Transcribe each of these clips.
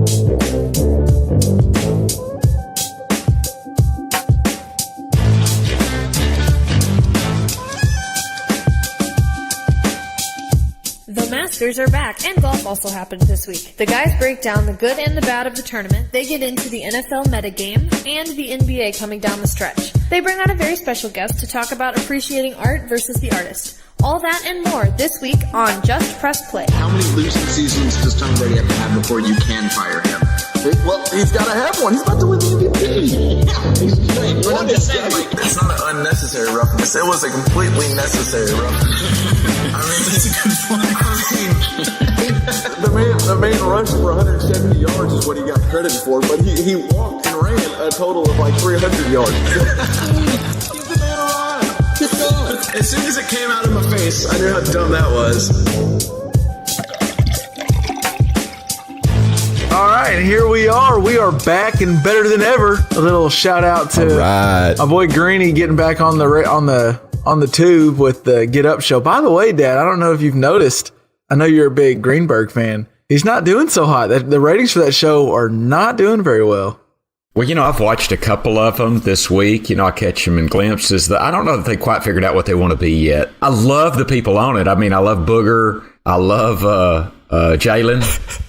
The Masters are back, and golf also happened this week. The guys break down the good and the bad of the tournament, they get into the NFL metagame, and the NBA coming down the stretch. They bring out a very special guest to talk about appreciating art versus the artist. All that and more this week on Just Press Play. How many losing seasons does Tom Brady have to have before you can fire him? Well, he's got to have one. He's about to win the MVP. Yeah, he's great. But I'm just saying, like, it's not an unnecessary roughness. It was a completely necessary roughness. I mean, that's a good point. The man rushed for 170 yards is what he got credit for, but he walked and ran a total of like 300 yards. Give the man a ride. Keep going. As soon as it came out of my face, I knew how dumb that was. All right, here we are. We are back and better than ever. A little shout out to my boy Greeny getting back on the tube with the Get Up show. By the way, Dad, I don't know if you've noticed. I know you're a big Greenberg fan. He's not doing so hot. The ratings for that show are not doing very well. Well, I've watched a couple of them this week. I catch them in glimpses. I don't know that they quite figured out what they want to be yet. I love the people on it. I mean, I love Booger. I love Jalen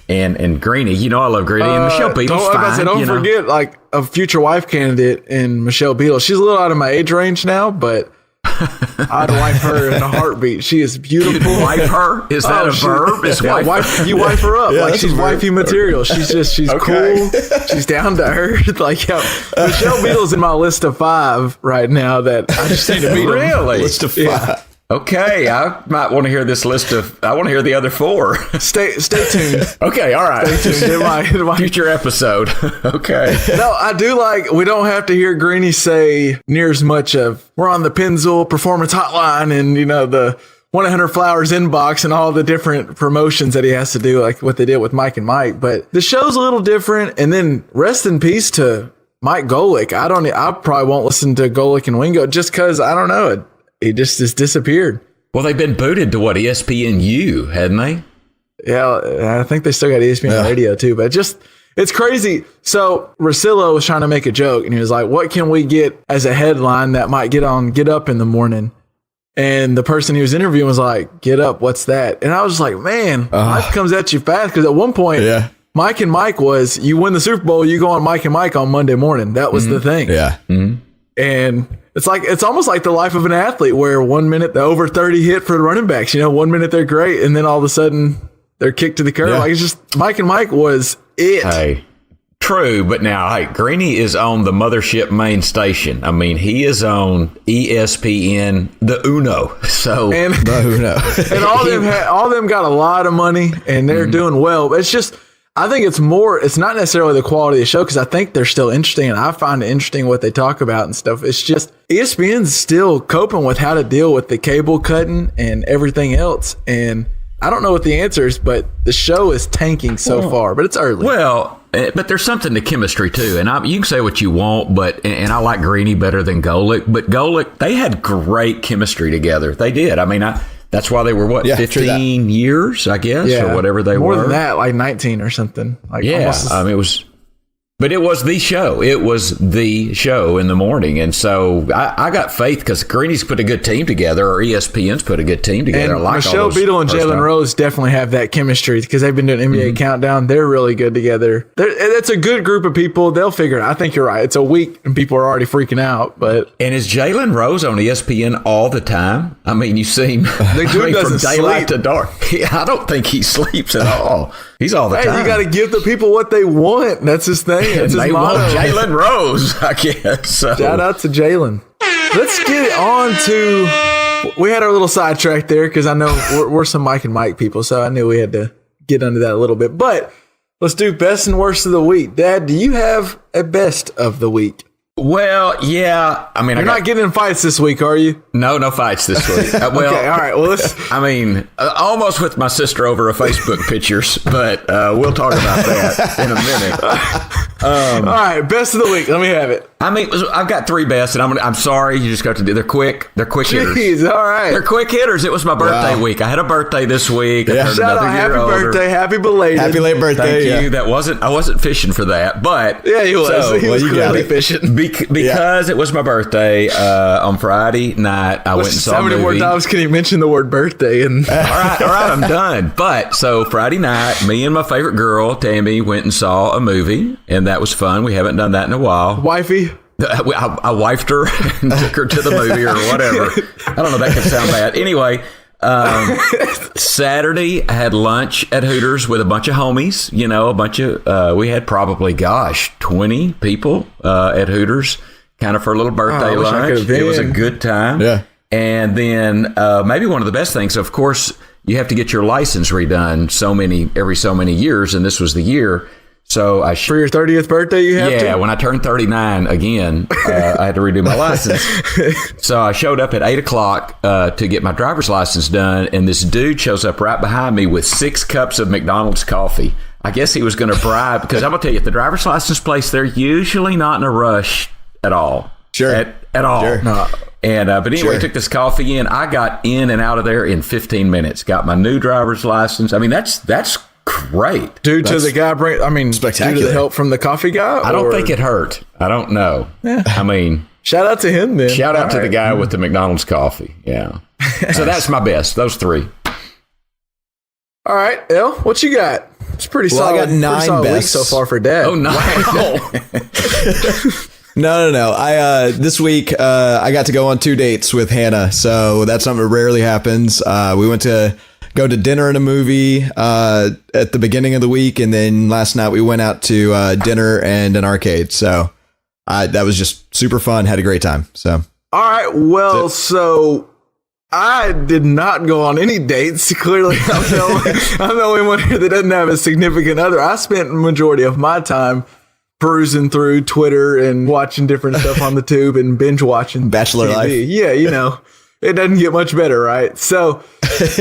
and Greeny. I love Greeny and Michelle Beadle's fine. Don't forget, like, a future wife candidate in Michelle Beadle. She's a little out of my age range now, but I'd wipe her in a heartbeat. She is beautiful. Wipe her? Is that a verb? You wipe her up. Like, she's wifey material. She's cool. She's down to earth. Like, Michelle Beadle's in my list of 5 right now that I just need to meet. Really? List of 5. Yeah. Okay, I might want to hear this list of. I want to hear the other 4. Stay tuned. Okay, all right. Stay tuned. Future episode. Okay. No, I do like. We don't have to hear Greeny say near as much of. We're on the Pennzoil Performance Hotline and the 100 Flowers inbox and all the different promotions that he has to do, like what they did with Mike and Mike. But the show's a little different. And then rest in peace to Mike Golick. I probably won't listen to Golick and Wingo just because I don't know. He just disappeared. Well, they've been booted to ESPNU, hadn't they? Yeah, I think they still got ESPN radio too, but it's crazy. So Russillo was trying to make a joke and he was like, what can we get as a headline that might get up in the morning? And the person he was interviewing was like, Get Up, what's that? And I was just like, man, life comes at you fast. Because at one point, Mike and Mike was, you win the Super Bowl, you go on Mike and Mike on Monday morning. That was the thing. Yeah. Mm-hmm. And it's almost like the life of an athlete where 1 minute the over 30 hit for the running backs, 1 minute they're great. And then all of a sudden they're kicked to the curb. Like, it's just Mike and Mike was it. Hey, true. But now, Greeny is on the mothership main station. I mean, he is on ESPN, the Uno. So and, the Uno. And all of them got a lot of money and they're doing well. But it's just, I think it's not necessarily the quality of the show because I think they're still interesting and I find it interesting what they talk about and stuff. It's just ESPN's still coping with how to deal with the cable cutting and everything else. And I don't know what the answer is, but the show is tanking so far, but it's early. Well, but there's something to chemistry too. And you can say what you want, but I like Greeny better than Golick, but Golick, they had great chemistry together. They did. I mean, that's why they were, 15 years, I guess, or whatever they were. More than that, like 19 or something. Like it was the show. It was the show in the morning. And so I got faith because Greeny's put a good team together, or ESPN's put a good team together. And I like Michelle Beadle and Jalen Rose definitely have that chemistry because they've been doing NBA Countdown. They're really good together. It's a good group of people. They'll figure it out. I think you're right. It's a week and people are already freaking out. And is Jalen Rose on ESPN all the time? I mean, you see him from daylight to dark. I don't think he sleeps at all. He's all the time. You got to give the people what they want. That's his thing. That's his they motto. want Jalen Rose, I guess. So. Shout out to Jalen. Let's get on to. We had our little sidetrack there because I know we're some Mike and Mike people, so I knew we had to get into that a little bit. But let's do best and worst of the week. Dad, do you have a best of the week? Well, yeah. I mean, you're not getting in fights this week, are you? No fights this week. Okay, all right. Well, almost with my sister over a Facebook pictures, but we'll talk about that in a minute. All right, best of the week. Let me have it. I mean, I've got three best, and I'm sorry, you just got to do. They're quick. They're quick hitters. Jeez, all right. They're quick hitters. It was my birthday week. I had a birthday this week. Yeah. Shout out, happy birthday, happy belated, happy late birthday. Thank you. I wasn't fishing for that, but yeah, he was. So, he was clearly fishing because it was my birthday on Friday night. I went and saw a movie. How many more times can you mention the word birthday? And all right, I'm done. But so Friday night, me and my favorite girl Tammy went and saw a movie, and that was fun. We haven't done that in a while. Wifey. I wifed her and took her to the movie or whatever. I don't know. That could sound bad. Anyway, Saturday I had lunch at Hooters with a bunch of homies. You know, we had probably 20 people at Hooters, kind of for a little birthday lunch. It was a good time. Yeah. And then maybe one of the best things, of course, you have to get your license redone every so many years, and this was the year. So for your 30th birthday, you have to? Yeah, when I turned 39 again, I had to redo my license. So I showed up at 8 o'clock to get my driver's license done, and this dude shows up right behind me with 6 cups of McDonald's coffee. I guess he was going to bribe, because I'm going to tell you, at the driver's license place, they're usually not in a rush at all. Sure. At all. Sure. No. And but anyway, I took this coffee in. I got in and out of there in 15 minutes. Got my new driver's license. I mean, that's great. Due to the guy spectacular. Due to the help from the coffee guy? I don't think it hurt. I don't know. Yeah. I mean, shout out to him then. Shout out to the guy with the McDonald's coffee. Yeah. So that's my best. Those 3. All right, El, what you got? It's pretty solid. I got 9 week best so far for Dad. Oh, no. No. This week, I got to go on 2 dates with Hannah. So that's something that rarely happens. We went to go to dinner and a movie at the beginning of the week. And then last night we went out to dinner and an arcade. So that was just super fun. Had a great time. So. All right. Well, so I did not go on any dates. Clearly, I'm the only one here that doesn't have a significant other. I spent the majority of my time perusing through Twitter and watching different stuff on the tube and binge watching Bachelor TV. life. Yeah, it doesn't get much better, right? So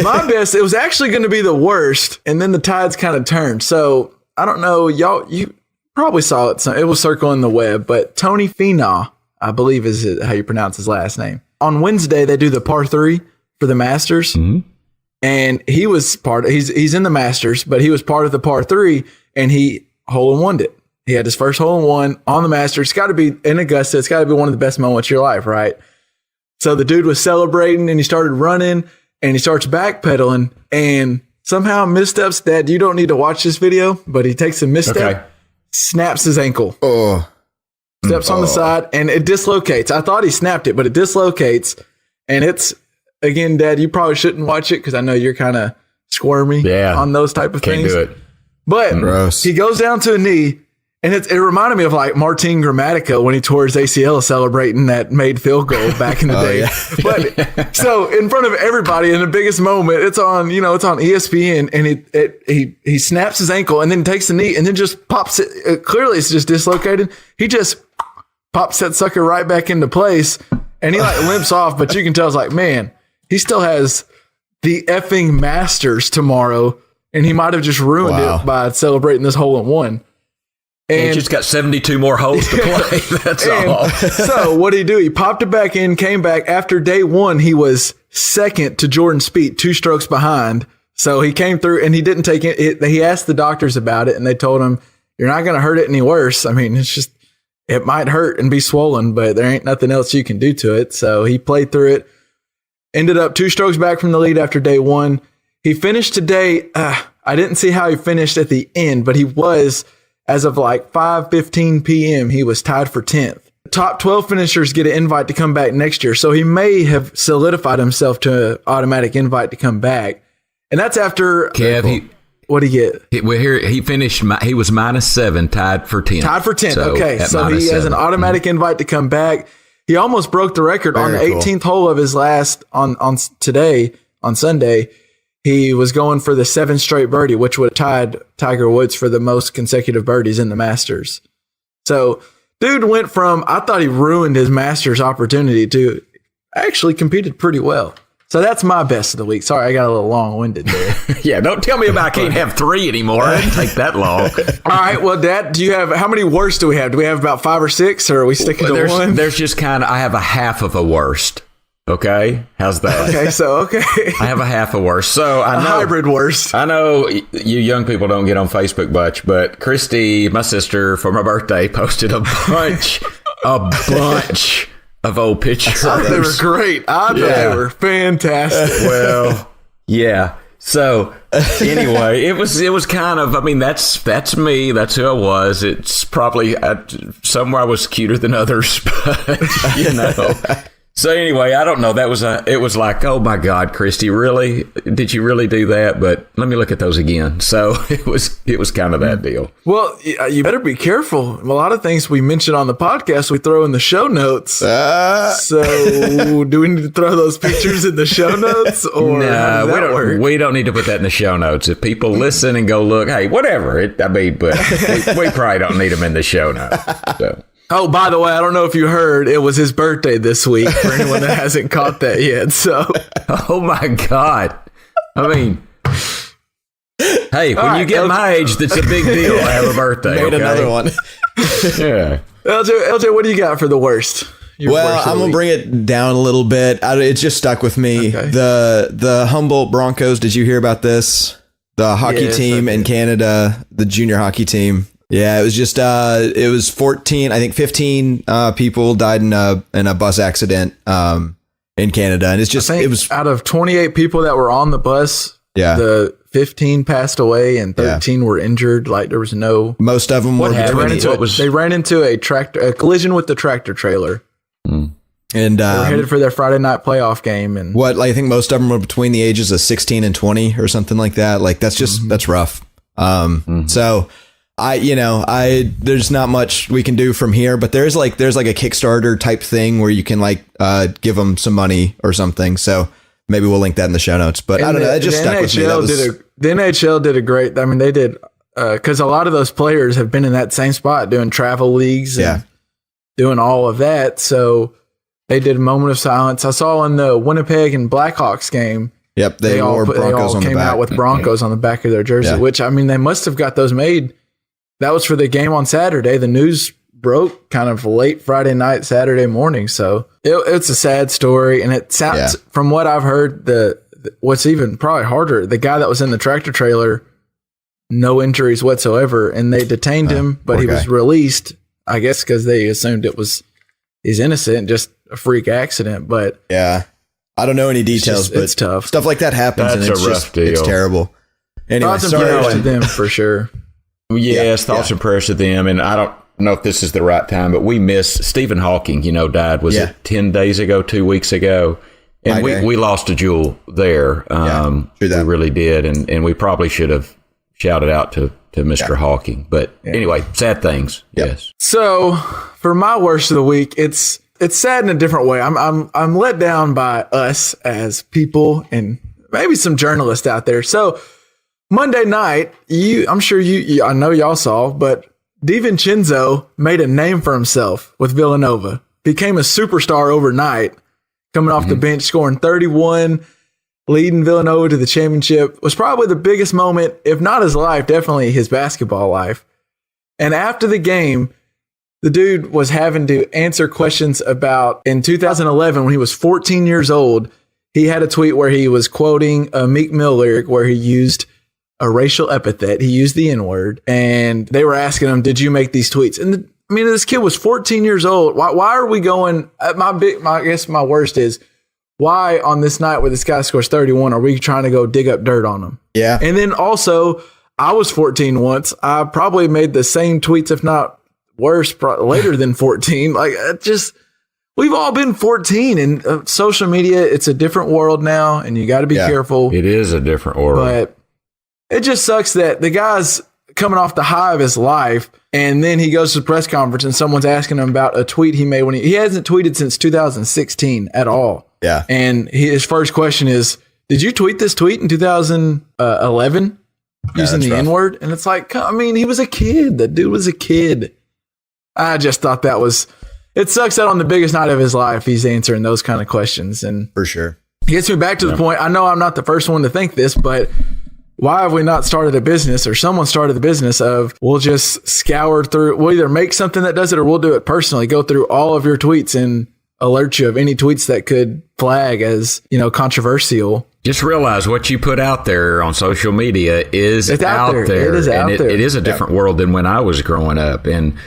my best, it was actually going to be the worst, and then the tides kind of turned. So I don't know, you probably saw it. It was circling the web, but Tony Finau, I believe is how you pronounce his last name. On Wednesday, they do the par 3 for the Masters, and he was he's in the Masters, but he was part of the par 3, and he hole-in-one'd it. He had his first hole-in-one on the Masters. It's got to be in Augusta. It's got to be one of the best moments of your life, right? So the dude was celebrating, and he started running, and he starts backpedaling, and somehow missteps. Dad, you don't need to watch this video, but he takes a misstep, snaps his ankle. Steps on the side, and it dislocates. I thought he snapped it, but it dislocates, and it's, again, Dad, you probably shouldn't watch it because I know you're kind of squirmy on those type of things. Can't do it. But Gross. He goes down to a knee, and it reminded me of like Martin Gramatica when he tore his ACL celebrating that made field goal back in the day. Yeah. But so in front of everybody in the biggest moment, it's on ESPN, and he snaps his ankle and then takes the knee and then just pops it. Clearly it's just dislocated. He just pops that sucker right back into place, and he like limps off, but you can tell it's like, man, he still has the effing Masters tomorrow, and he might have just ruined it by celebrating this hole-in-one. And just got 72 more holes to play. That's all. So what did he do? He popped it back in, came back. After day 1, he was second to Jordan Spieth, 2 strokes behind. So he came through, and he didn't take it. He asked the doctors about it, and they told him, you're not going to hurt it any worse. I mean, it's just, it might hurt and be swollen, but there ain't nothing else you can do to it. So he played through it, ended up 2 strokes back from the lead after day 1. He finished today. I didn't see how he finished at the end, but he was, as of like 5:15 p.m., he was tied for 10th. The top 12 finishers get an invite to come back next year. So he may have solidified himself to an automatic invite to come back. And that's after... Kev, what did he get? He finished, he was -7, tied for 10th. Tied for 10th. So okay. So he has an automatic invite to come back. He almost broke the record on the 18th hole of his last, on today, on Sunday. He was going for the 7th straight birdie, which would have tied Tiger Woods for the most consecutive birdies in the Masters. So dude went from, I thought he ruined his Masters opportunity to actually competed pretty well. So that's my best of the week. Sorry, I got a little long-winded there. Yeah, don't tell me about I can't have 3 anymore. It didn't take that long. All right, well, Dad, do you have, how many worst do we have? Do we have about 5 or 6, or are we sticking to one? There's just kind of, I have a half of a worst. Okay, how's that? Okay. I have a half a worst. So I know hybrid worst. I know you young people don't get on Facebook much, but Christy, my sister, for my birthday, posted a bunch of old pictures. I thought they were great. I thought they were fantastic. Well, yeah. So anyway, it was kind of, I mean, that's me. That's who I was. It's probably somewhere I was cuter than others, but you know. So anyway, I don't know. It was like, oh my God, Christy, really? Did you really do that? But let me look at those again. So it was kind of that deal. Well, you better be careful. A lot of things we mention on the podcast, we throw in the show notes. So do we need to throw those pictures in the show notes? Or no, we don't need to put that in the show notes. If people listen and go look, hey, whatever. But we probably don't need them in the show notes. So. Oh, by the way, I don't know if you heard, it was his birthday this week for anyone that hasn't caught that yet. So, oh my God. I mean, hey, when you get my age, that's a big deal. I have a birthday. Made another one. Yeah. LJ, what do you got for the worst? I'm going to bring it down a little bit. It just stuck with me. Okay. The Humboldt Broncos, did you hear about this? The hockey team in Canada, the junior hockey team. Yeah, it was just it was 15 people died in a bus accident in Canada, and it's just it was out of 28 people that were on the bus. Yeah, the 15 passed away and 13 were injured. Like there was no. Most of them they ran into a collision with the tractor trailer, and they were headed for their Friday night playoff game. And I think most of them were between the ages of 16 and 20 or something like that. Like that's just that's rough. So. There's not much we can do from here, but there's like a Kickstarter type thing where you can give them some money or something. So maybe we'll link that in the show notes, but I don't know. That just stuck with me. The NHL did a great, I mean, they did, cause a lot of those players have been in that same spot doing travel leagues and doing all of that. So they did a moment of silence. I saw in the Winnipeg and Blackhawks game. Yep. They all came out with Broncos on the back of their jersey, which I mean, they must have got those made. That was for the game on Saturday. The news broke kind of late Friday night, Saturday morning. So it's a sad story. And it sounds, from what I've heard, what's even probably harder, the guy that was in the tractor trailer, no injuries whatsoever. And they detained him, but he was released, I guess, because they assumed he's innocent, just a freak accident. But yeah, I don't know any details, but it's tough. Stuff like that happens. That's and it's a rough deal. It's terrible. Anyway, sorry to them for sure. Yes, thoughts and prayers to them. And I don't know if this is the right time, but we miss Stephen Hawking, died, was it 10 days ago, 2 weeks ago? And we lost a jewel there. We really did. And we probably should have shouted out to Mr. Hawking. But anyway, sad things. Yep. Yes. So for my worst of the week, it's sad in a different way. I'm let down by us as people and maybe some journalists out there. So Monday night, I'm sure I know y'all saw, but DiVincenzo made a name for himself with Villanova. Became a superstar overnight, coming off the bench, scoring 31, leading Villanova to the championship. Was probably the biggest moment, if not his life, definitely his basketball life. And after the game, the dude was having to answer questions about, in 2011, when he was 14 years old, he had a tweet where he was quoting a Meek Mill lyric where he used a racial epithet. He used the N-word, and they were asking him, did you make these tweets? And this kid was 14 years old. Why are we going, I guess my worst is, why on this night where this guy scores 31, are we trying to go dig up dirt on him? Yeah. And then also, I was 14 once. I probably made the same tweets, if not worse, later than 14. We've all been 14, and social media, it's a different world now, and you got to be careful. It is a different world. But it just sucks that the guy's coming off the high of his life, and then he goes to the press conference and someone's asking him about a tweet he made when he hasn't tweeted since 2016 at all. Yeah. And his first question is, did you tweet this tweet in 2011 using the N-word? And it's like, he was a kid. That dude was a kid. I just thought it sucks that on the biggest night of his life, he's answering those kind of questions. And for sure. gets me back to the point. I know I'm not the first one to think this, but why have we not started a business, or someone started the business of, we'll just scour through, we'll either make something that does it or we'll do it personally, go through all of your tweets and alert you of any tweets that could flag as, controversial. Just realize what you put out there on social media is out there. It is out there. It is a different world than when I was growing up, and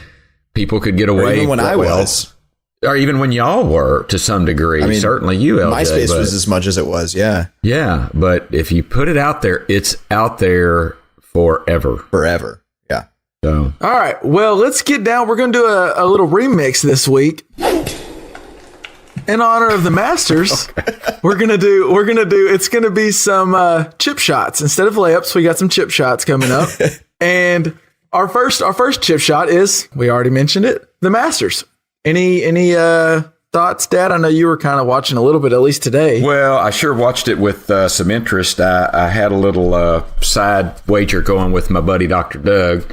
people could get away. Or even when I was. Or even when y'all were, to some degree. I mean, certainly you, LJ. MySpace was as much as it was, yeah. Yeah, but if you put it out there, it's out there forever. Forever, yeah. So, all right, well, let's get down. We're going to do a little remix this week. In honor of the Masters, we're gonna do. It's gonna be some chip shots instead of layups. We got some chip shots coming up, and our first chip shot is, we already mentioned it, the Masters. Any thoughts, Dad? I know you were kind of watching a little bit, at least today. well, I sure watched it with some interest. I had a little side wager going with my buddy Dr. Doug,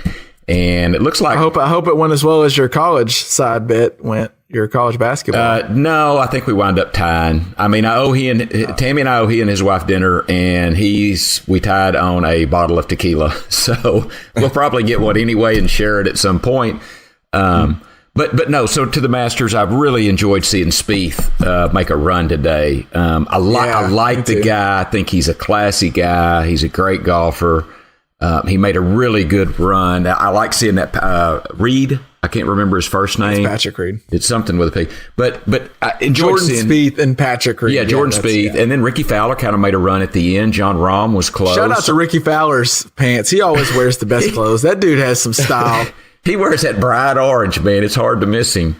and it looks like I hope it went as well as your college side bet went. Your college basketball? No, I think we wound up tying. I mean, Tammy and I owe he and his wife dinner, and we tied on a bottle of tequila. So we'll probably get one anyway and share it at some point. But no, so to the Masters, I've really enjoyed seeing Spieth make a run today. I like the guy. I think he's a classy guy. He's a great golfer. He made a really good run. I like seeing that Reed. I can't remember his first name. It's Patrick Reed. It's something with a P. But I enjoyed Jordan Spieth and Patrick Reed. Yeah, Jordan Spieth. Yeah. And then Ricky Fowler kind of made a run at the end. John Rahm was close. Shout out to Ricky Fowler's pants. He always wears the best clothes. That dude has some style. He wears that bright orange, man. It's hard to miss him.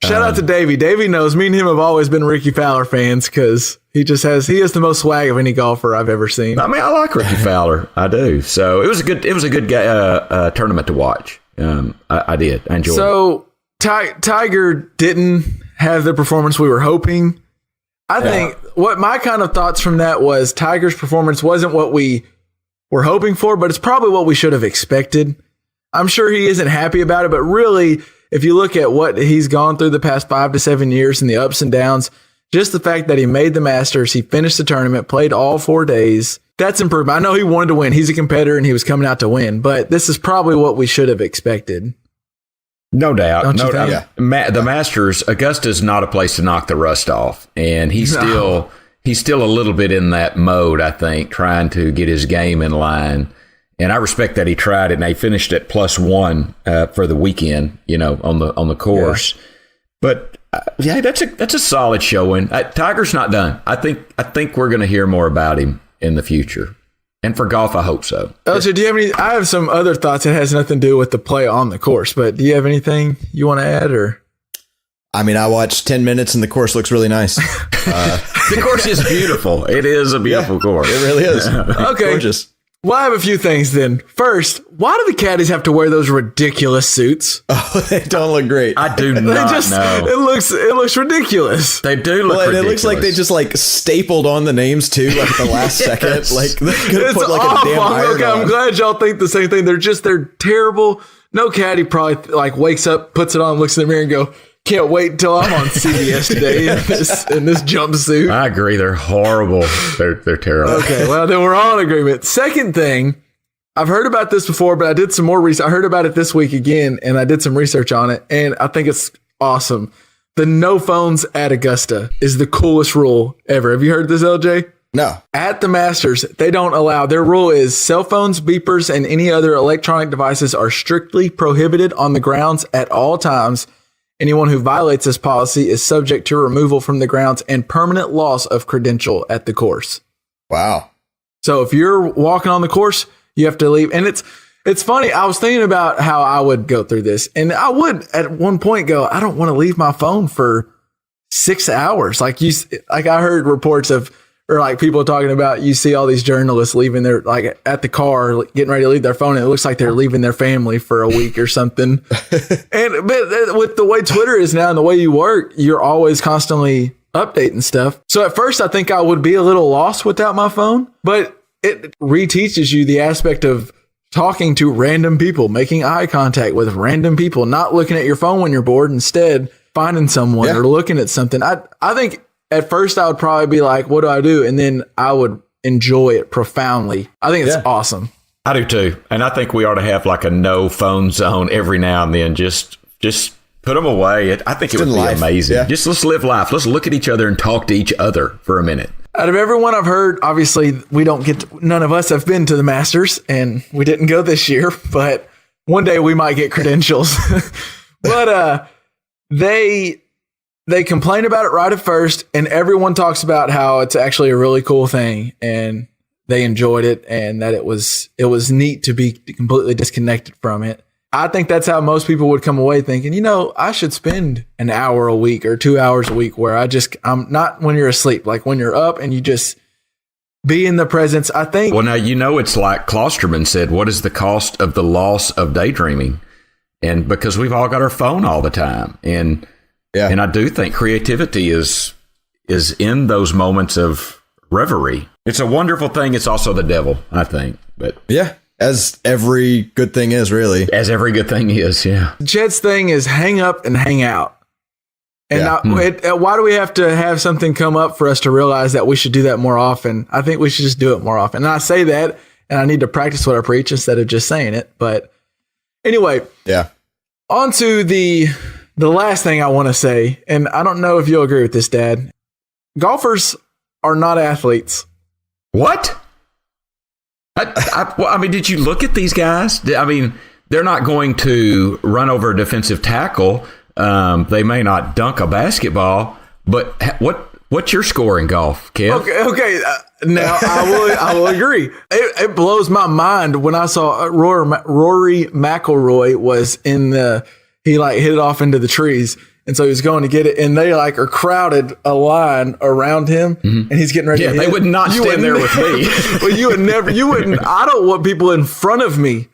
Shout out to Davey. Davey knows me and him have always been Ricky Fowler fans because he has the most swag of any golfer I've ever seen. I mean, I like Ricky Fowler. I do. So it was a good tournament to watch. I did. I enjoyed it. So Tiger didn't have the performance we were hoping. I think what my kind of thoughts from that was Tiger's performance wasn't what we were hoping for, but it's probably what we should have expected. I'm sure he isn't happy about it, but really, if you look at what he's gone through the past 5 to 7 years and the ups and downs, just the fact that he made the Masters, he finished the tournament, played all 4 days, that's improvement. I know he wanted to win. He's a competitor and he was coming out to win, but this is probably what we should have expected. No doubt. Don't you think? Yeah. The Masters, Augusta's not a place to knock the rust off, and he's still a little bit in that mode, I think, trying to get his game in line. And I respect that he tried it, and he finished at +1 for the weekend, on the course. Yeah. But that's a solid showing. Tiger's not done. I think we're going to hear more about him in the future. And for golf, I hope so. LJ, do you have any? I have some other thoughts that has nothing to do with the play on the course, but do you have anything you want to add? Or I mean, I watched 10 minutes and the course looks really nice. The course is beautiful. It is a beautiful course. It really is. Okay. Gorgeous. Well, I have a few things then. First, why do the caddies have to wear those ridiculous suits? Oh, they don't look great. I do not know. It looks ridiculous. They do look ridiculous. It looks like they just stapled on the names too, like at the last second. Yes. Like they could have put awful. a damn iron on. I'm glad y'all think the same thing. They're terrible. No caddy probably wakes up, puts it on, looks in the mirror and go, can't wait until I'm on CBS today in this jumpsuit. I agree. They're horrible. They're terrible. Okay, well, then we're all in agreement. Second thing, I've heard about this before, but I did some more research. I heard about it this week again, and I did some research on it, and I think it's awesome. The no phones at Augusta is the coolest rule ever. Have you heard this, LJ? No. At the Masters, they don't allow. Their rule is cell phones, beepers, and any other electronic devices are strictly prohibited on the grounds at all times. Anyone who violates this policy is subject to removal from the grounds and permanent loss of credential at the course. Wow. So if you're walking on the course, you have to leave. And it's funny. I was thinking about how I would go through this, and I would at one point go, I don't want to leave my phone for 6 hours. Like I heard reports of, or people talking about, you see all these journalists leaving their, at the car, getting ready to leave their phone, and it looks like they're leaving their family for a week or something. But with the way Twitter is now and the way you work, you're always constantly updating stuff. So at first, I think I would be a little lost without my phone, but it reteaches you the aspect of talking to random people, making eye contact with random people, not looking at your phone when you're bored, instead finding someone or looking at something. I think at first I would probably be like, what do I do? And then I would enjoy it profoundly. I think it's awesome. I do too. And I think we ought to have like a no phone zone every now and then. Just put them away. I think it would be amazing. Yeah. Just let's live life. Let's look at each other and talk to each other for a minute. Out of everyone I've heard, obviously none of us have been to the Masters, and we didn't go this year, but one day we might get credentials. But they complain about it right at first, and everyone talks about how it's actually a really cool thing, and they enjoyed it, and that it was neat to be completely disconnected from it. I think that's how most people would come away thinking, I should spend an hour a week or 2 hours a week where I'm not when you're asleep, like when you're up and you just be in the presence. I think. Well, now, it's like Klosterman said, what is the cost of the loss of daydreaming? And because we've all got our phone all the time. And I do think creativity is in those moments of reverie. It's a wonderful thing. It's also the devil, I think. But yeah. As every good thing is, really. As every good thing is, yeah. Jed's thing is hang up and hang out. And why do we have to have something come up for us to realize that we should do that more often? I think we should just do it more often. And I say that, and I need to practice what I preach instead of just saying it. But anyway, on to the last thing I want to say. And I don't know if you'll agree with this, Dad. Golfers are not athletes. What? I mean, did you look at these guys? I mean, they're not going to run over a defensive tackle. They may not dunk a basketball, but what's your score in golf, Kev? Okay. Now I will agree. It blows my mind when I saw Rory McIlroy was he hit it off into the trees. And so he was going to get it, and they are crowded a line around him, and he's getting ready to hit. They would not stand there with me. Well, you wouldn't. I don't want people in front of me,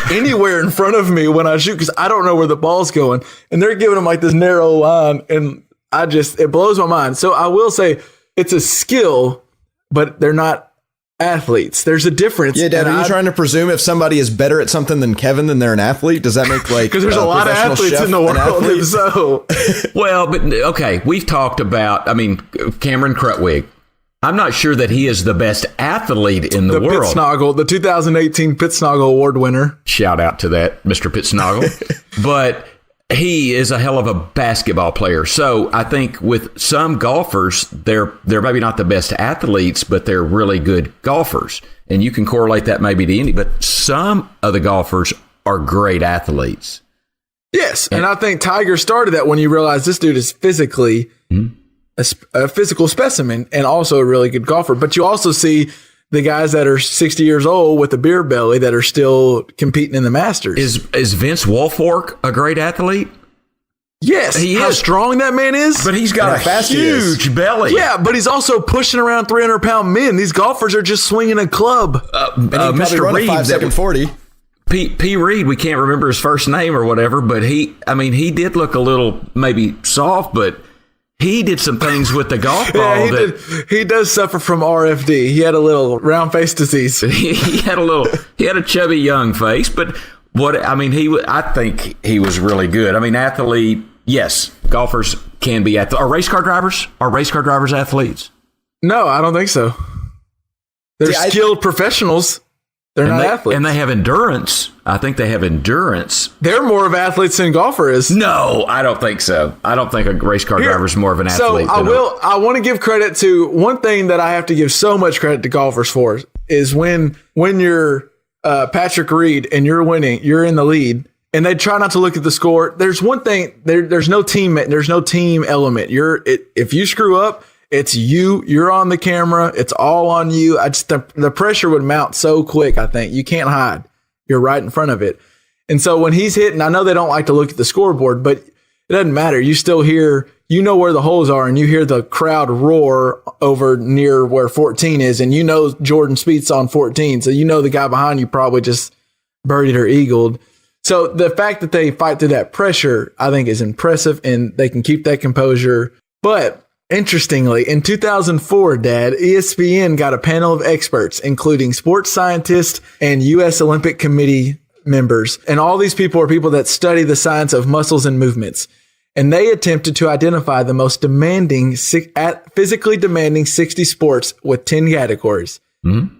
anywhere in front of me when I shoot, because I don't know where the ball's going. And they're giving him this narrow line, and it blows my mind. So I will say it's a skill, but they're not athletes. There's a difference. Yeah, Dad, are you trying to presume if somebody is better at something than Kevin, then they're an athlete? Does that make because there's a lot of athletes in the world? So, well, but okay, we've talked about. Cameron Krutwig. I'm not sure that he is the best athlete in the world. Pitsnoggle, the 2018 Pitsnoggle Award winner. Shout out to that, Mr. Pitsnoggle. But he is a hell of a basketball player. So I think with some golfers, they're maybe not the best athletes, but they're really good golfers. And you can correlate that maybe to any, but some of the golfers are great athletes. Yes. And I think Tiger started that when you realize this dude is physically a physical specimen and also a really good golfer. But you also see the guys that are 60 years old with a beer belly that are still competing in the Masters. Is Vince Wilfork a great athlete? Yes. How strong that man is. But he's got a huge belly. Yeah, but he's also pushing around 300-pound men. These golfers are just swinging a club. And he Mr. Run Reed, a 5-second 40. P. Reed, we can't remember his first name or whatever, but he did look a little maybe soft, but he did some things with the golf ball. He does suffer from RFD. He had a little round face disease. he had a chubby young face, but I think he was really good. Athlete, yes, golfers can be athletes. Are race car drivers athletes? No, I don't think so. They're skilled professionals. They're not athletes. And they have endurance. I think they have endurance. They're more of athletes than golfer is. No, I don't think so. I don't think a race car driver is more of an athlete. So I want to give credit to one thing that I have to give so much credit to golfers for is when you're Patrick Reed and you're winning, you're in the lead, and they try not to look at the score. There's one thing. There's no team element. If you screw up, it's you. You're on the camera. It's all on you. The pressure would mount so quick. I think you can't hide. You're right in front of it. And so when he's hitting, I know they don't like to look at the scoreboard, but it doesn't matter. You still hear, where the holes are, and you hear the crowd roar over near where 14 is, and Jordan Spieth's on 14, so the guy behind you probably just birdied or eagled. So the fact that they fight through that pressure, I think, is impressive, and they can keep that composure. But interestingly, in 2004, Dad, ESPN got a panel of experts, including sports scientists and U.S. Olympic Committee members. And all these people are people that study the science of muscles and movements. and they attempted to identify the most physically demanding 60 sports with 10 categories: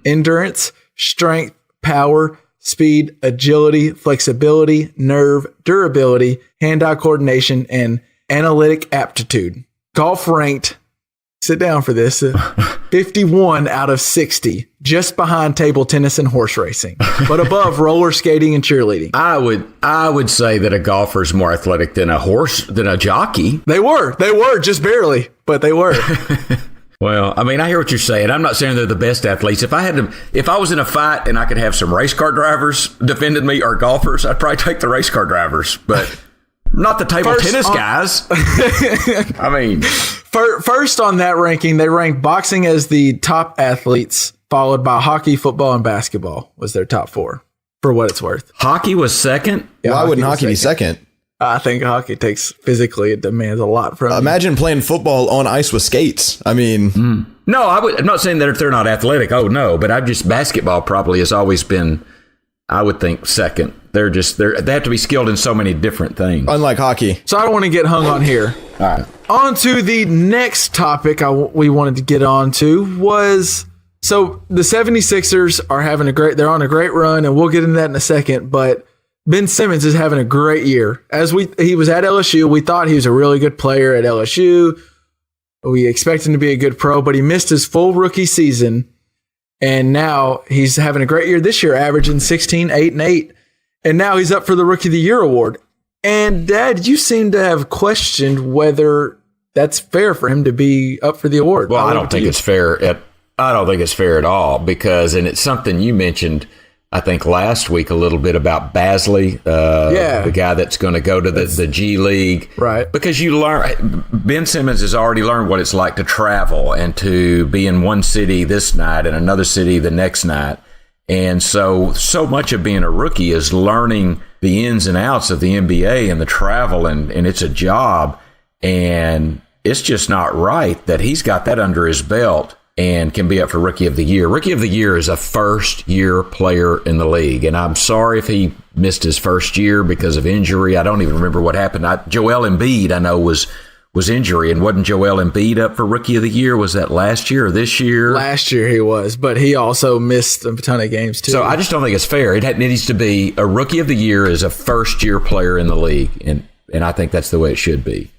endurance, strength, power, speed, agility, flexibility, nerve, durability, hand-eye coordination, and analytic aptitude. Golf ranked, sit down for this, 51 out of 60, just behind table tennis and horse racing, but above roller skating and cheerleading. I would say that a golfer is more athletic than a jockey. They were just barely, but they were. Well, I mean, I hear what you're saying. I'm not saying they're the best athletes. If I was in a fight and I could have some race car drivers defending me or golfers, I'd probably take the race car drivers, but not the table tennis guys. I mean, first on that ranking, they ranked boxing as the top athletes, followed by hockey, football, and basketball was their top 4, for what it's worth. Hockey was second? Yeah, Why wouldn't hockey be second? I think hockey it demands a lot from you. Imagine playing football on ice with skates. I mean, No, I'm not saying that if they're not athletic. Oh no, but basketball probably has always been, I would think, second. They have to be skilled in so many different things. unlike hockey. So I don't want to get hung on here. All right. On to the next topic we wanted to get on to was, so the 76ers are they're on a great run, and we'll get into that in a second, but Ben Simmons is having a great year. He was at LSU. We thought he was a really good player at LSU. We expect him to be a good pro, but he missed his full rookie season. And now he's having a great year this year, averaging 16, 8, and 8. And now he's up for the Rookie of the Year award. And Dad, you seem to have questioned whether that's fair for him to be up for the award. Well, I don't think it's fair at all, because, and it's something you mentioned, I think last week, a little bit about Basley, the guy that's going to go to the G League. Right. Because Ben Simmons has already learned what it's like to travel and to be in one city this night and another city the next night. And so much of being a rookie is learning the ins and outs of the NBA and the travel, and it's a job. And it's just not right that he's got that under his belt and can be up for Rookie of the Year. Rookie of the Year is a first-year player in the league, and I'm sorry if he missed his first year because of injury. I don't even remember what happened. Joel Embiid, I know, was injury, and wasn't Joel Embiid up for Rookie of the Year? Was that last year or this year? Last year he was, but he also missed a ton of games too. So I just don't think it's fair. It needs to be a Rookie of the Year is a first-year player in the league, and I think that's the way it should be.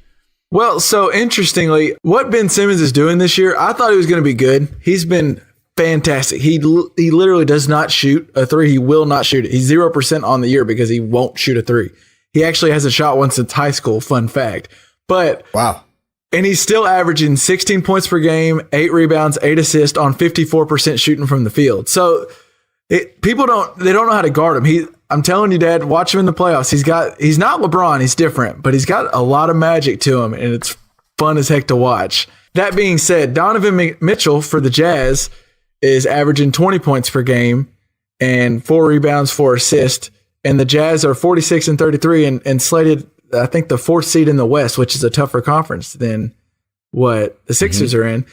Well, so interestingly, what Ben Simmons is doing this year, I thought he was going to be good. He's been fantastic. He literally does not shoot a three. He will not shoot it. He's 0% on the year because he won't shoot a three. He actually hasn't shot one since high school, fun fact. But wow. And he's still averaging 16 points per game, 8 rebounds, 8 assists on 54% shooting from the field. So people don't know how to guard him. I'm telling you, Dad, watch him in the playoffs. He's not LeBron, he's different, but he's got a lot of magic to him, and it's fun as heck to watch. That being said, Donovan Mitchell for the Jazz is averaging 20 points per game and 4 rebounds, 4 assists, and the Jazz are 46 and 33 and slated, I think, the 4th seed in the West, which is a tougher conference than what the Sixers are in.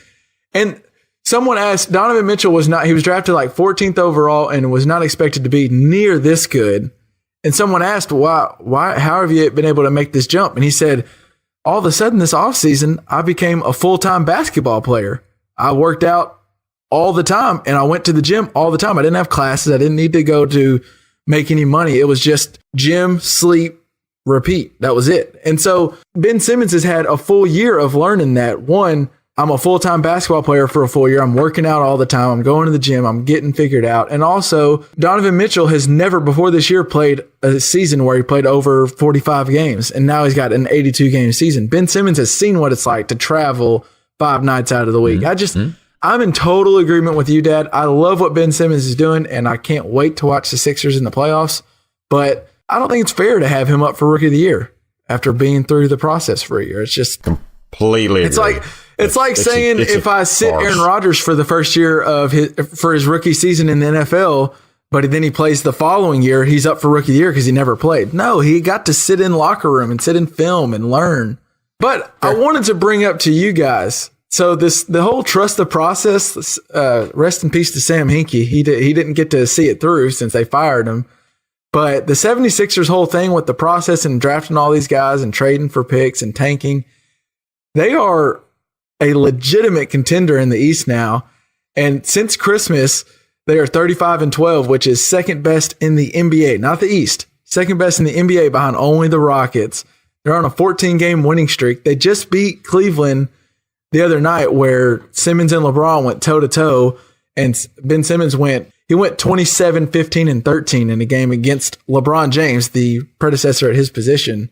And someone asked, Donovan Mitchell he was drafted like 14th overall and was not expected to be near this good. And someone asked, why, how have you been able to make this jump? And he said, all of a sudden this offseason, I became a full-time basketball player. I worked out all the time and I went to the gym all the time. I didn't have classes. I didn't need to go to make any money. It was just gym, sleep, repeat. That was it. And so Ben Simmons has had a full year of learning that. One, I'm a full-time basketball player for a full year. I'm working out all the time. I'm going to the gym. I'm getting figured out. And also, Donovan Mitchell has never before this year played a season where he played over 45 games. And now he's got an 82-game season. Ben Simmons has seen what it's like to travel 5 nights out of the week. I'm in total agreement with you, Dad. I love what Ben Simmons is doing, and I can't wait to watch the Sixers in the playoffs. But I don't think it's fair to have him up for Rookie of the Year after being through the process for a year. It's just completely. It's like saying if I sit Aaron Rodgers for the first year of his rookie season in the NFL, but then he plays the following year, he's up for Rookie of the Year because he never played. No, he got to sit in locker room and sit in film and learn. But I wanted to bring up to you guys. So the whole trust the process. Rest in peace to Sam Hinkie. He didn't get to see it through since they fired him. But the 76ers whole thing with the process and drafting all these guys and trading for picks and tanking, they are a legitimate contender in the East now. And since Christmas, they are 35-12, which is second best in the NBA, not the East. Second best in the NBA behind only the Rockets. They're on a 14-game winning streak. They just beat Cleveland the other night where Simmons and LeBron went toe-to-toe, and Ben Simmons went 27, 15, and 13 in a game against LeBron James, the predecessor at his position.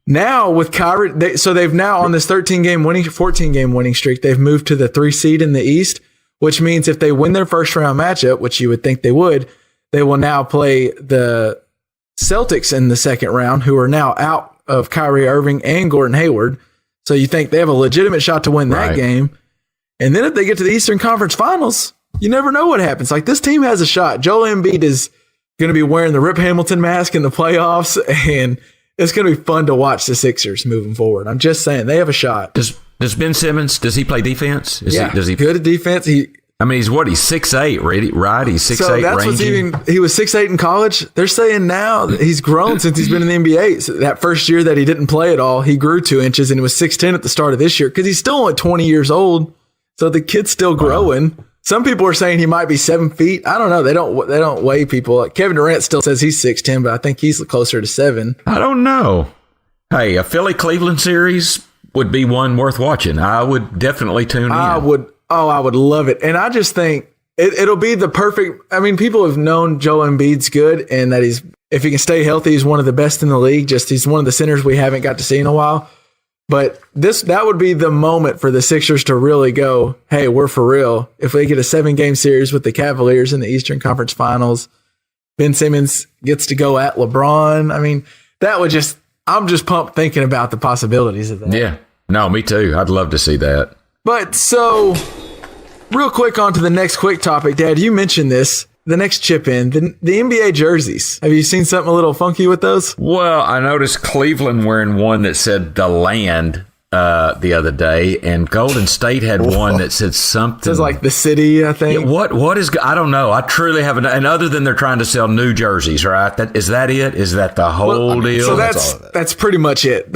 Now with Kyrie, they've now on this 14-game winning streak, they've moved to the 3 seed in the East, which means if they win their first round matchup, which you would think they would, they will now play the Celtics in the second round, who are now out of Kyrie Irving and Gordon Hayward. So you think they have a legitimate shot to win that game. And then if they get to the Eastern Conference Finals, you never know what happens. Like, this team has a shot. Joel Embiid is going to be wearing the Rip Hamilton mask in the playoffs, and it's going to be fun to watch the Sixers moving forward. I'm just saying, they have a shot. Does Ben Simmons, does he play defense? Does he good at defense? He's 6'8", right? He's 6'8", so that's rangy. He was 6'8" in college. They're saying now that he's grown since he's been in the NBA. So that first year that he didn't play at all, he grew 2 inches, and he was 6'10" at the start of this year because he's still only 20 years old. So the kid's still growing. Some people are saying he might be 7 feet. I don't know. They don't weigh people. Like Kevin Durant still says he's 6'10", but I think he's closer to 7. I don't know. Hey, a Philly-Cleveland series would be one worth watching. I would definitely tune in. I would love it. And I just think it'll be the perfect. I mean, people have known Joel Embiid's good, and that if he can stay healthy, he's one of the best in the league. Just he's one of the centers we haven't got to see in a while. But that would be the moment for the Sixers to really go, hey, we're for real. If they get a 7-game series with the Cavaliers in the Eastern Conference Finals, Ben Simmons gets to go at LeBron. I mean, I'm just pumped thinking about the possibilities of that. Yeah. No, me too. I'd love to see that. But so, real quick on to the next quick topic. Dad, you mentioned this. The next chip in, the NBA jerseys. Have you seen something a little funky with those? Well, I noticed Cleveland wearing one that said "The Land" the other day, and Golden State had one that said something. It says like the city, I think. Yeah, what is? I don't know. I truly haven't. And other than they're trying to sell new jerseys, right? Is that it? Is that the whole deal? So that's pretty much it.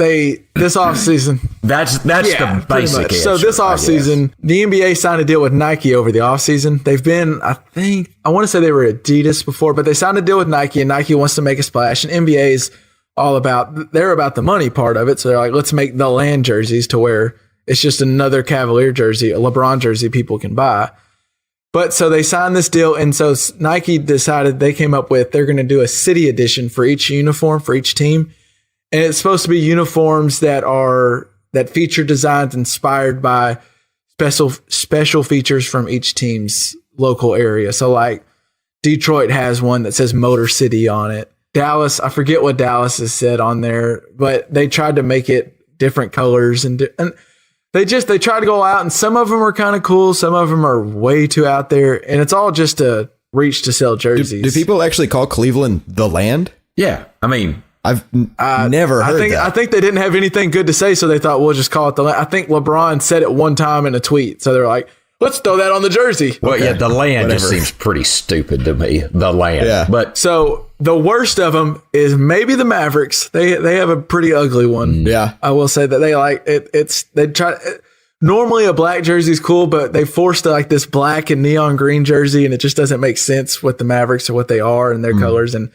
This offseason. That's the basic answer. So this offseason, the NBA signed a deal with Nike over the offseason. They've been, I want to say they were Adidas before, but they signed a deal with Nike, and Nike wants to make a splash. And NBA's they're about the money part of it. So they're like, let's make the land jerseys to where it's just another Cavalier jersey, a LeBron jersey people can buy. But so they signed this deal. And so Nike decided they're going to do a city edition for each uniform for each team. And it's supposed to be uniforms that feature designs inspired by special features from each team's local area. So like Detroit has one that says Motor City on it. Dallas, I forget what Dallas has said on there, but they tried to make it different colors and they tried to go out, and some of them are kind of cool. Some of them are way too out there, and it's all just a reach to sell jerseys. Do people actually call Cleveland the Land? Yeah. I mean, I've never heard that. I think they didn't have anything good to say, so they thought we'll just call it the Land. I think LeBron said it one time in a tweet. So they're like, let's throw that on the jersey. Well, yeah, the Land just seems pretty stupid to me. The Land. Yeah. But so the worst of them is maybe the Mavericks. They have a pretty ugly one. Yeah. I will say that they like it. Normally a black jersey is cool, but they forced like this black and neon green jersey, and it just doesn't make sense with the Mavericks or what they are and their colors. And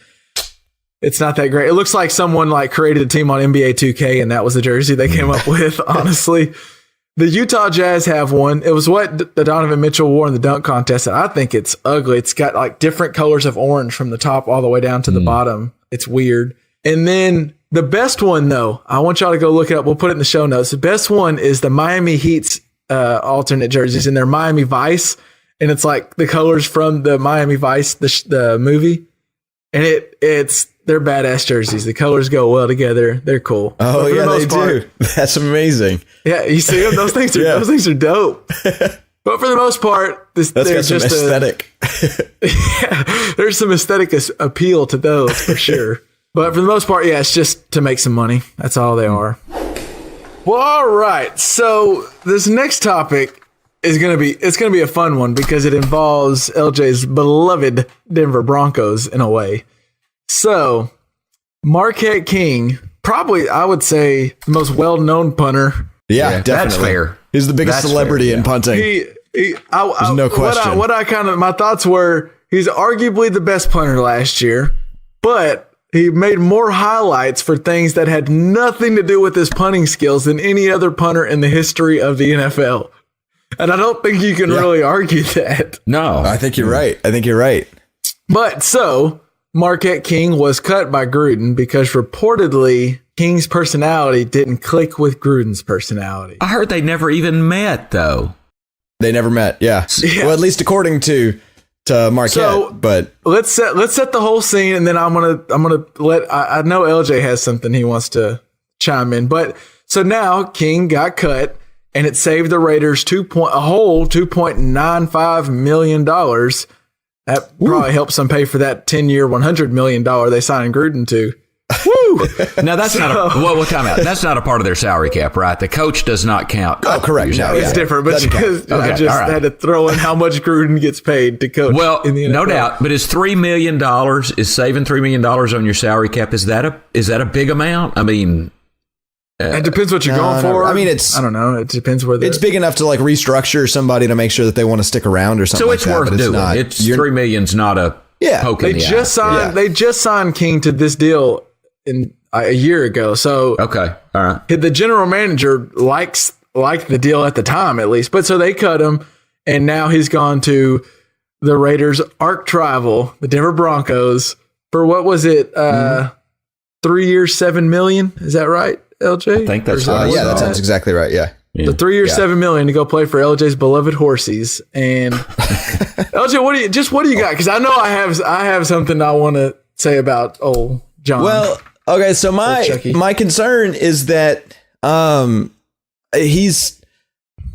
it's not that great. It looks like someone like created a team on NBA 2K, and that was the jersey they came up with, honestly. The Utah Jazz have one. It was what the Donovan Mitchell wore in the dunk contest, and I think it's ugly. It's got like different colors of orange from the top all the way down to the bottom. It's weird. And then the best one, though, I want y'all to go look it up. We'll put it in the show notes. The best one is the Miami Heat's alternate jerseys in their Miami Vice, and it's like the colors from the Miami Vice, the movie, and they're badass jerseys. The colors go well together. They're cool. Oh yeah, they do. That's amazing. Yeah, you see them? Those things are dope. But for the most part, that's got some aesthetic. There's some aesthetic appeal to those for sure. But for the most part, yeah, it's just to make some money. That's all they are. Well, all right. So this next topic is gonna be a fun one because it involves LJ's beloved Denver Broncos in a way. So Marquette King, probably I would say the most well-known punter. Yeah, definitely. That's fair. He's the biggest celebrity in punting. There's no question. My thoughts were, he's arguably the best punter last year, but he made more highlights for things that had nothing to do with his punting skills than any other punter in the history of the NFL. And I don't think you can really argue that. No. I think you're right. But so Marquette King was cut by Gruden because reportedly King's personality didn't click with Gruden's personality. I heard they never even met, though. They never met. Yeah. Well, at least according to Marquette. So, but let's set the whole scene, and then I'm gonna let. I know LJ has something he wants to chime in, but so now King got cut, and it saved the Raiders a whole $2.95 million. That probably helps them pay for that 10-year, $100 million they signed Gruden to. Woo! Now that's not a time out. That's not a part of their salary cap, right? The coach does not count. Oh, correct. No, it's different, but I just had to throw in how much Gruden gets paid to coach. Well, in the NFL. No doubt, but is $3 million is saving $3 million on your salary cap? Is that a big amount? I mean, it depends what you're going for. I mean, I don't know. It depends where it's big enough to like restructure somebody to make sure that they want to stick around or something. So it's like worth that, doing. It's $3 million's not a poke in the eye. They just signed King to this deal a year ago. So okay, all right. The general manager liked the deal at the time, at least. But so they cut him, and now he's gone to the Raiders' arch rival, the Denver Broncos, for what was it? 3 years, $7 million. Is that right, LJ? I think that's right. Yeah, that sounds exactly right. Yeah. The 3 years, $7 million to go play for LJ's beloved Horsies. And LJ, what do you got? Because I know I have something I want to say about old John. Well, okay, so my concern is that I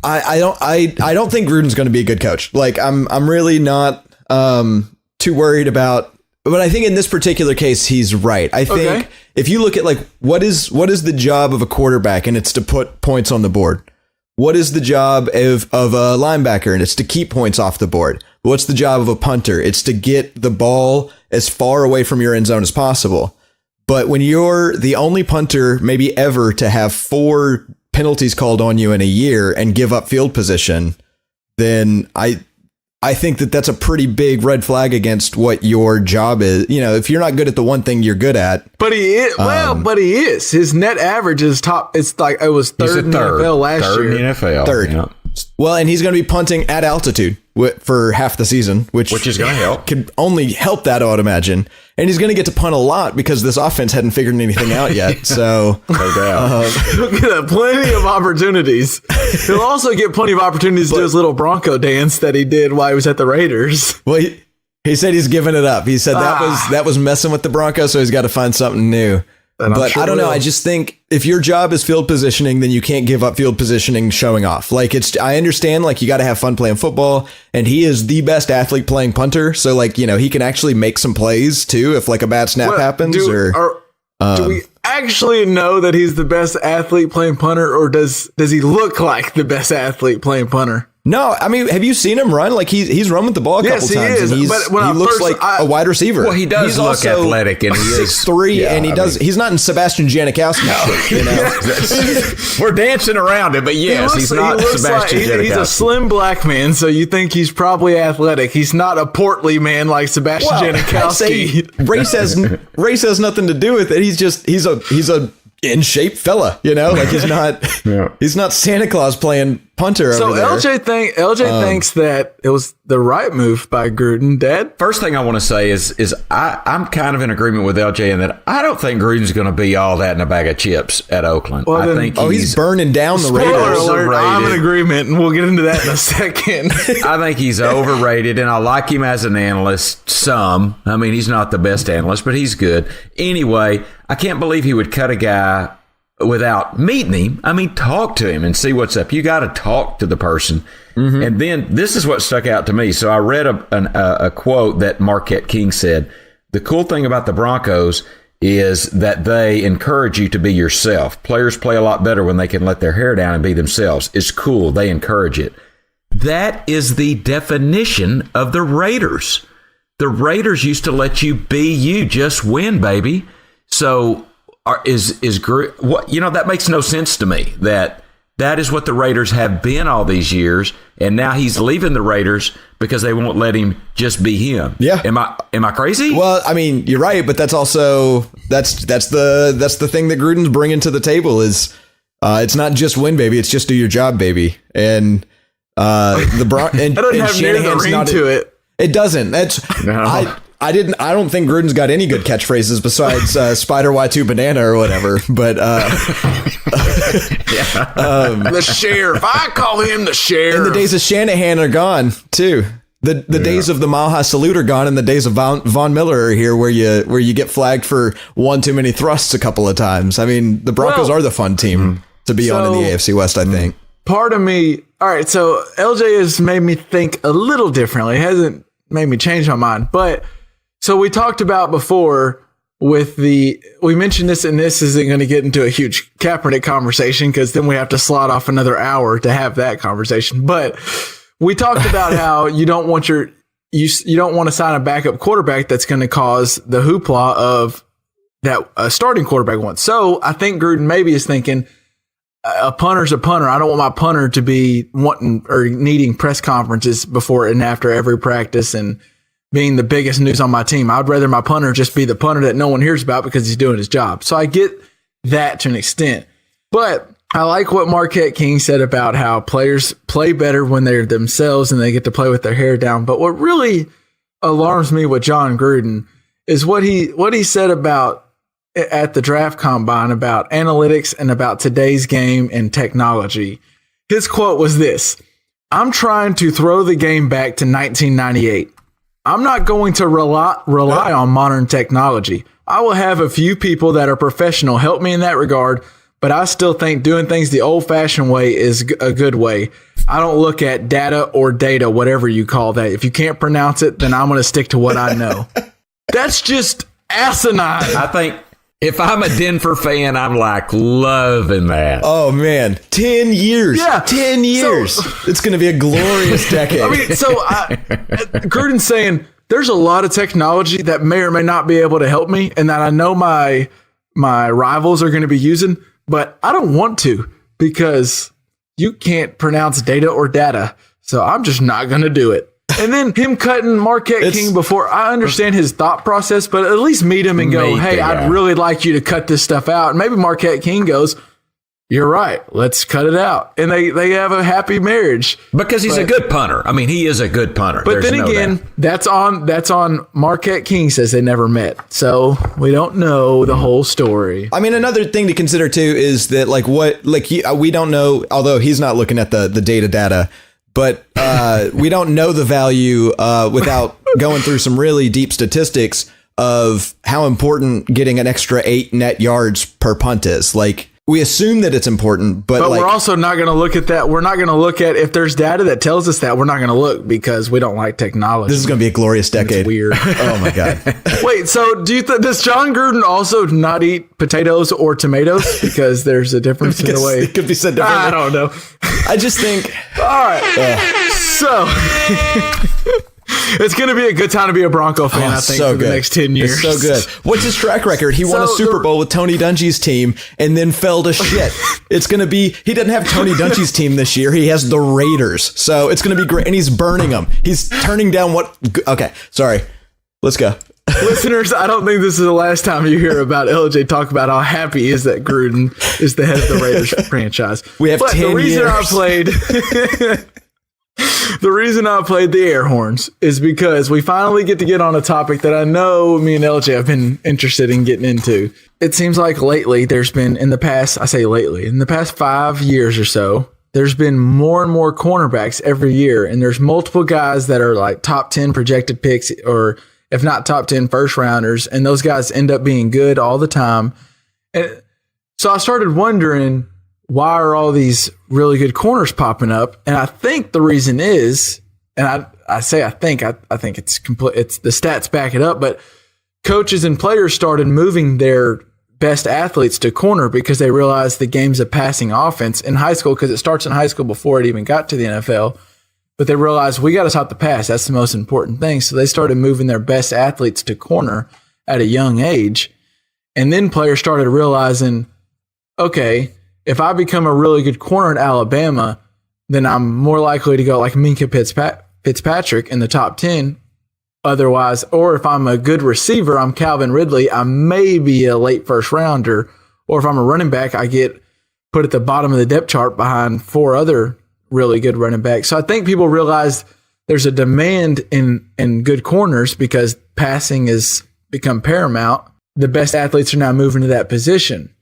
don't think Gruden's going to be a good coach. Like I'm really not too worried about. But I think in this particular case, he's right. I think if you look at like what is the job of a quarterback, and it's to put points on the board. What is the job of a linebacker, and it's to keep points off the board. What's the job of a punter? It's to get the ball as far away from your end zone as possible. But when you're the only punter maybe ever to have 4 penalties called on you in a year and give up field position, then I think that that's a pretty big red flag against what your job is. You know, if you're not good at the one thing you're good at. But he is. But he is. His net average is top. It's like it was third in the NFL last year. Third in the NFL. Third. Yeah. Well, and he's going to be punting at altitude for half the season, which is going to help. Can only help that, I would imagine. And he's going to get to punt a lot because this offense hadn't figured anything out yet. So no doubt. He'll get plenty of opportunities. He'll also get plenty of opportunities to do his little Bronco dance that he did while he was at the Raiders. Well, he said he's given it up. He said that was messing with the Broncos, so he's got to find something new. But sure I don't know. I just think if your job is field positioning, then you can't give up field positioning showing off. Like I understand, like you got to have fun playing football, and he is the best athlete playing punter. So like, you know, he can actually make some plays too if like a bad snap happens. Do we actually know that he's the best athlete playing punter, or does he look like the best athlete playing punter? No, I mean, have you seen him run? Like he's run with the ball a couple times. Is. And he looks like a wide receiver. Well, he does look also athletic, and he is 6'3", and he's not in Sebastian Janikowski. No. You know? We're dancing around it, but yes, he's not Sebastian Janikowski. He's a slim black man, so you think he's probably athletic. He's not a portly man like Sebastian Janikowski. Race has nothing to do with it. He's a in shape fella, you know, like he's not Santa Claus playing punter over there. So LJ thinks that it was the right move by Gruden. Dad? First thing I want to say is I'm kind of in agreement with LJ in that I don't think Gruden's going to be all that in a bag of chips at Oakland. Well, I think he's burning down the Raiders. Alert, I'm in agreement, and we'll get into that in a second. I think he's overrated, and I like him as an analyst some. I mean, he's not the best analyst, but he's good. Anyway, I can't believe he would cut a guy without meeting him. I mean, talk to him and see what's up. You got to talk to the person. Mm-hmm. And then this is what stuck out to me. So I read a quote that Marquette King said. The cool thing about the Broncos is that they encourage you to be yourself. Players play a lot better when they can let their hair down and be themselves. It's cool. They encourage it. That is the definition of the Raiders. the Raiders used to let you be you, just win, baby. So is what, that makes no sense to me. That is what the Raiders have been all these years, and now he's leaving the Raiders because they won't let him just be him. Yeah. Am I crazy? Well, I mean, you're right, but that's also that's the thing that Gruden's bringing to the table is it's not just win, baby. It's just do your job, baby. And the and, I don't and have near the Shanahan's ring not to it. It doesn't. That's No. I don't think Gruden's got any good catchphrases besides Spider Y2 Banana or whatever. But The sheriff. I call him the sheriff. and the days of Shanahan are gone too. The days of the Mile High Salute are gone, and the days of Von Miller are here, where you get flagged for one too many thrusts a couple of times. I mean, the Broncos are the fun team to be on in the AFC West, I think. Part of me, all right, so LJ has made me think a little differently. It hasn't made me change my mind. But so we talked about before with we mentioned this, and this isn't going to get into a huge Kaepernick conversation because then we have to slot off another hour to have that conversation. But we talked about how you don't want you don't want to sign a backup quarterback that's going to cause the hoopla of that a starting quarterback wants. So I think Gruden maybe is thinking, a punter's a punter. I don't want my punter to be wanting or needing press conferences before and after every practice and being the biggest news on my team. I'd rather my punter just be the punter that no one hears about because he's doing his job. So I get that to an extent. But I like what Marquette King said about how players play better when they're themselves and they get to play with their hair down. But what really alarms me with John Gruden is what he said about at the draft combine about analytics and about today's game and technology. His quote was this: "I'm trying to throw the game back to 1998. I'm not going to rely on modern technology. I will have a few people that are professional help me in that regard, but I still think doing things the old-fashioned way is a good way. I don't look at data or data, whatever you call that. If you can't pronounce it, then I'm going to stick to what I know." That's just asinine. I think if I'm a Denver fan, I'm like loving that. Oh man, 10 years. Yeah. 10 years. It's going to be a glorious decade. I mean, so Gruden's saying there's a lot of technology that may or may not be able to help me, and that I know my rivals are going to be using, but I don't want to because you can't pronounce data or data. So I'm just not going to do it. And then him cutting Marquette King before, I understand his thought process, but at least meet him and go, hey, I'd really like you to cut this stuff out. And maybe Marquette King goes, you're right, let's cut it out. And they have a happy marriage. Because he's a good punter. I mean, he is a good punter. But then again, that's on Marquette King says they never met. So we don't know the whole story. I mean, another thing to consider too is that we don't know, although he's not looking at the data, but we don't know the value without going through some really deep statistics of how important getting an extra 8 net yards per punt is. Like, we assume that it's important, but we're also not going to look at that. We're not going to look at if there's data that tells us that. We're not going to look because we don't like technology. This is going to be a glorious decade. It's weird. Oh my God. Wait, so does John Gruden also not eat potatoes or tomatoes? Because there's a difference in the way it could be said differently. I don't know. I just think. All right. So it's going to be a good time to be a Bronco fan, I think, for the next 10 years. It's so good. What's his track record? He won a Super Bowl with Tony Dungy's team and then fell to shit. It's going to be, he doesn't have Tony Dungy's team this year. He has the Raiders. So it's going to be great. And he's burning them. He's turning down okay, sorry. Let's go. Listeners, I don't think this is the last time you hear about LJ talk about how happy he is that Gruden is the head of the Raiders franchise. We have 10 the reason years. The reason I played the air horns is because we finally get on a topic that I know me and LJ have been interested in getting into. It seems like lately there's been, in the past 5 years or so, there's been more and more cornerbacks every year. And there's multiple guys that are like top 10 projected picks, or if not top 10 first rounders. And those guys end up being good all the time. And so I started wondering, why are all these really good corners popping up? And I think the reason is, and I think it's complete. It's the stats back it up, but coaches and players started moving their best athletes to corner because they realized the game's a passing offense in high school, because it starts in high school before it even got to the NFL. but they realized we got to stop the pass. That's the most important thing. So they started moving their best athletes to corner at a young age. And then players started realizing, okay, if I become a really good corner at Alabama, then I'm more likely to go like Minka Fitzpatrick in the top 10. Otherwise, or if I'm a good receiver, I'm Calvin Ridley. I may be a late first rounder. Or if I'm a running back, I get put at the bottom of the depth chart behind 4 other really good running backs. So I think people realize there's a demand in good corners because passing has become paramount. The best athletes are now moving to that position.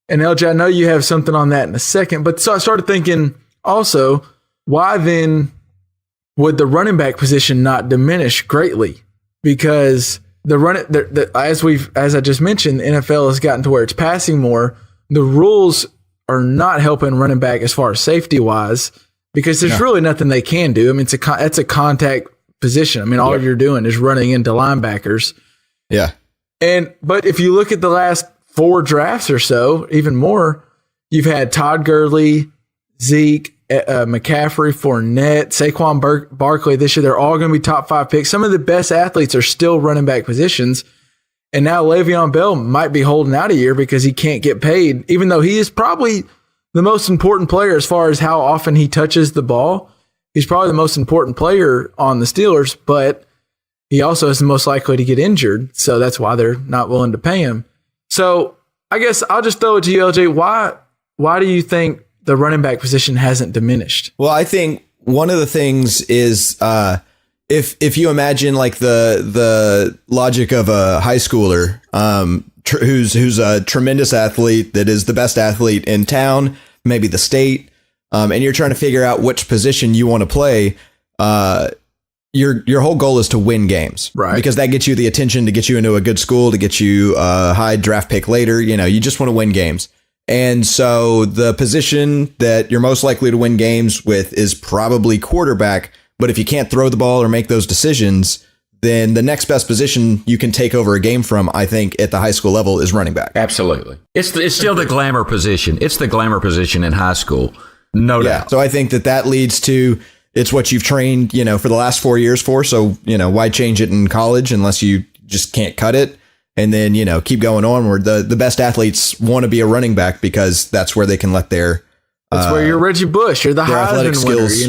And LJ, I know you have something on that in a second, but so I started thinking also, why then would the running back position not diminish greatly? Because as I just mentioned, the NFL has gotten to where it's passing more. The rules are not helping running back as far as safety wise, because there's really nothing they can do. I mean, it's a contact position. I mean, all you're doing is running into linebackers. Yeah. But if you look at the last 4 drafts or so, even more, you've had Todd Gurley, Zeke, McCaffrey, Fournette, Saquon Barkley this year. They're all going to be top 5 picks. Some of the best athletes are still running back positions. And now Le'Veon Bell might be holding out a year because he can't get paid, even though he is probably the most important player as far as how often he touches the ball. He's probably the most important player on the Steelers, but he also is the most likely to get injured. So that's why they're not willing to pay him. So I guess I'll just throw it to you, LJ. Why do you think the running back position hasn't diminished? Well, I think one of the things is if you imagine like the logic of a high schooler who's a tremendous athlete, that is the best athlete in town, maybe the state, and you're trying to figure out which position you want to play, your whole goal is to win games, right? Because that gets you the attention to get you into a good school, to get you a high draft pick later. You just want to win games. And so the position that you're most likely to win games with is probably quarterback. But if you can't throw the ball or make those decisions, then the next best position you can take over a game from, I think, at the high school level is running back. Absolutely. It's still the glamour position. It's the glamour position in high school. No doubt. So I think that leads to, it's what you've trained, for the last 4 years for. So, why change it in college unless you just can't cut it? And then, keep going onward. The best athletes want to be a running back because that's where they can let their... That's where you're Reggie Bush. You're the Heisman winner. Skills.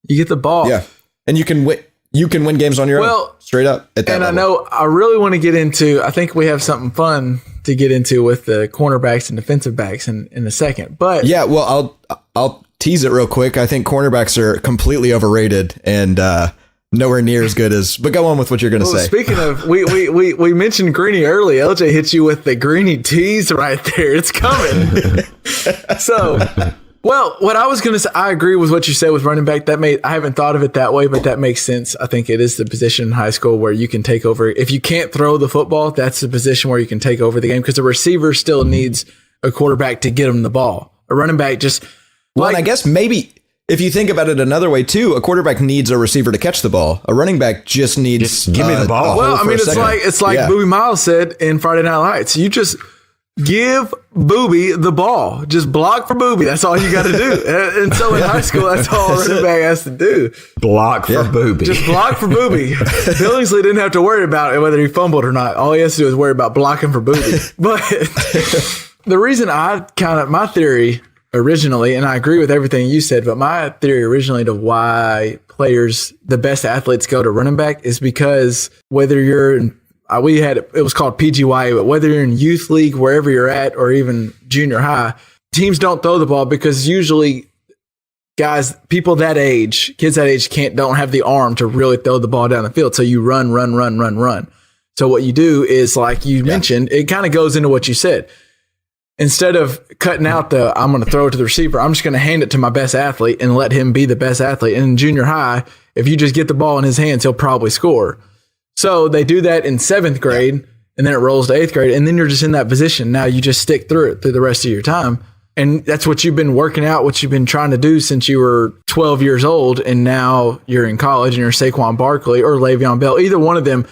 You get the ball. Yeah. And you can win games on your own. Straight up at that level. I know I really want to get into, I think we have something fun to get into with the cornerbacks and defensive backs in a second. But yeah, well, I'll tease it real quick. I think cornerbacks are completely overrated and nowhere near as good as, but go on with what you're going to say. Speaking of, we mentioned Greeny early. LJ hit you with the Greeny tease right there. It's coming. So, well, what I was going to say, I agree with what you said with running back. I haven't thought of it that way, but that makes sense. I think it is the position in high school where you can take over. If you can't throw the football, that's the position where you can take over the game because the receiver still needs a quarterback to get him the ball. A running back just... Well, and I guess maybe if you think about it another way too, a quarterback needs a receiver to catch the ball. A running back just needs give me the ball. Well, I mean, it's like Booby Miles said in Friday Night Lights. You just give Booby the ball. Just block for Booby. That's all you got to do. And so in high school, that's all a running back has to do. Block for Booby. Just block for Booby. Billingsley didn't have to worry about whether he fumbled or not. All he has to do is worry about blocking for Booby. But the reason my theory originally, and I agree with everything you said, but my theory originally to why players, the best athletes go to running back is because whether you're in, it was called PGY, but whether you're in youth league, wherever you're at, or even junior high, teams don't throw the ball because usually people that age, kids that age don't have the arm to really throw the ball down the field. So you run. So what you do is, like you mentioned, it kind of goes into what you said. Instead of cutting out I'm going to throw it to the receiver, I'm just going to hand it to my best athlete and let him be the best athlete. And in junior high, if you just get the ball in his hands, he'll probably score. So they do that in 7th grade, and then it rolls to 8th grade, and then you're just in that position. Now you just stick through it through the rest of your time. And that's what you've been working out, what you've been trying to do since you were 12 years old, and now you're in college and you're Saquon Barkley or Le'Veon Bell. Either one of them.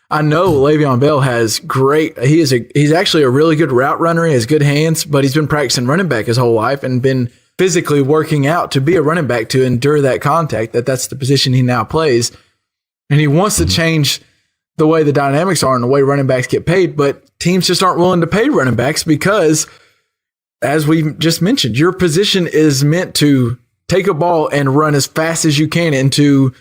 I know Le'Veon Bell has he's actually a really good route runner. He has good hands, but he's been practicing running back his whole life and been physically working out to be a running back, to endure that contact, that's the position he now plays. And he wants to change the way the dynamics are and the way running backs get paid, but teams just aren't willing to pay running backs because, as we just mentioned, your position is meant to take a ball and run as fast as you can into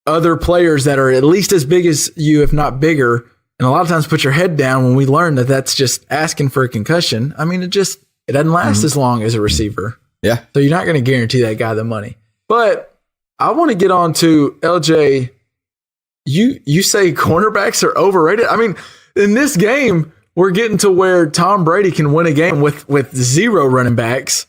other players that are at least as big as you, if not bigger. And a lot of times put your head down when we learn that that's just asking for a concussion. I mean, it doesn't last as long as a receiver. Yeah. So you're not going to guarantee that guy the money. But I want to get on to LJ. You say cornerbacks are overrated. I mean, in this game, we're getting to where Tom Brady can win a game with 0 running backs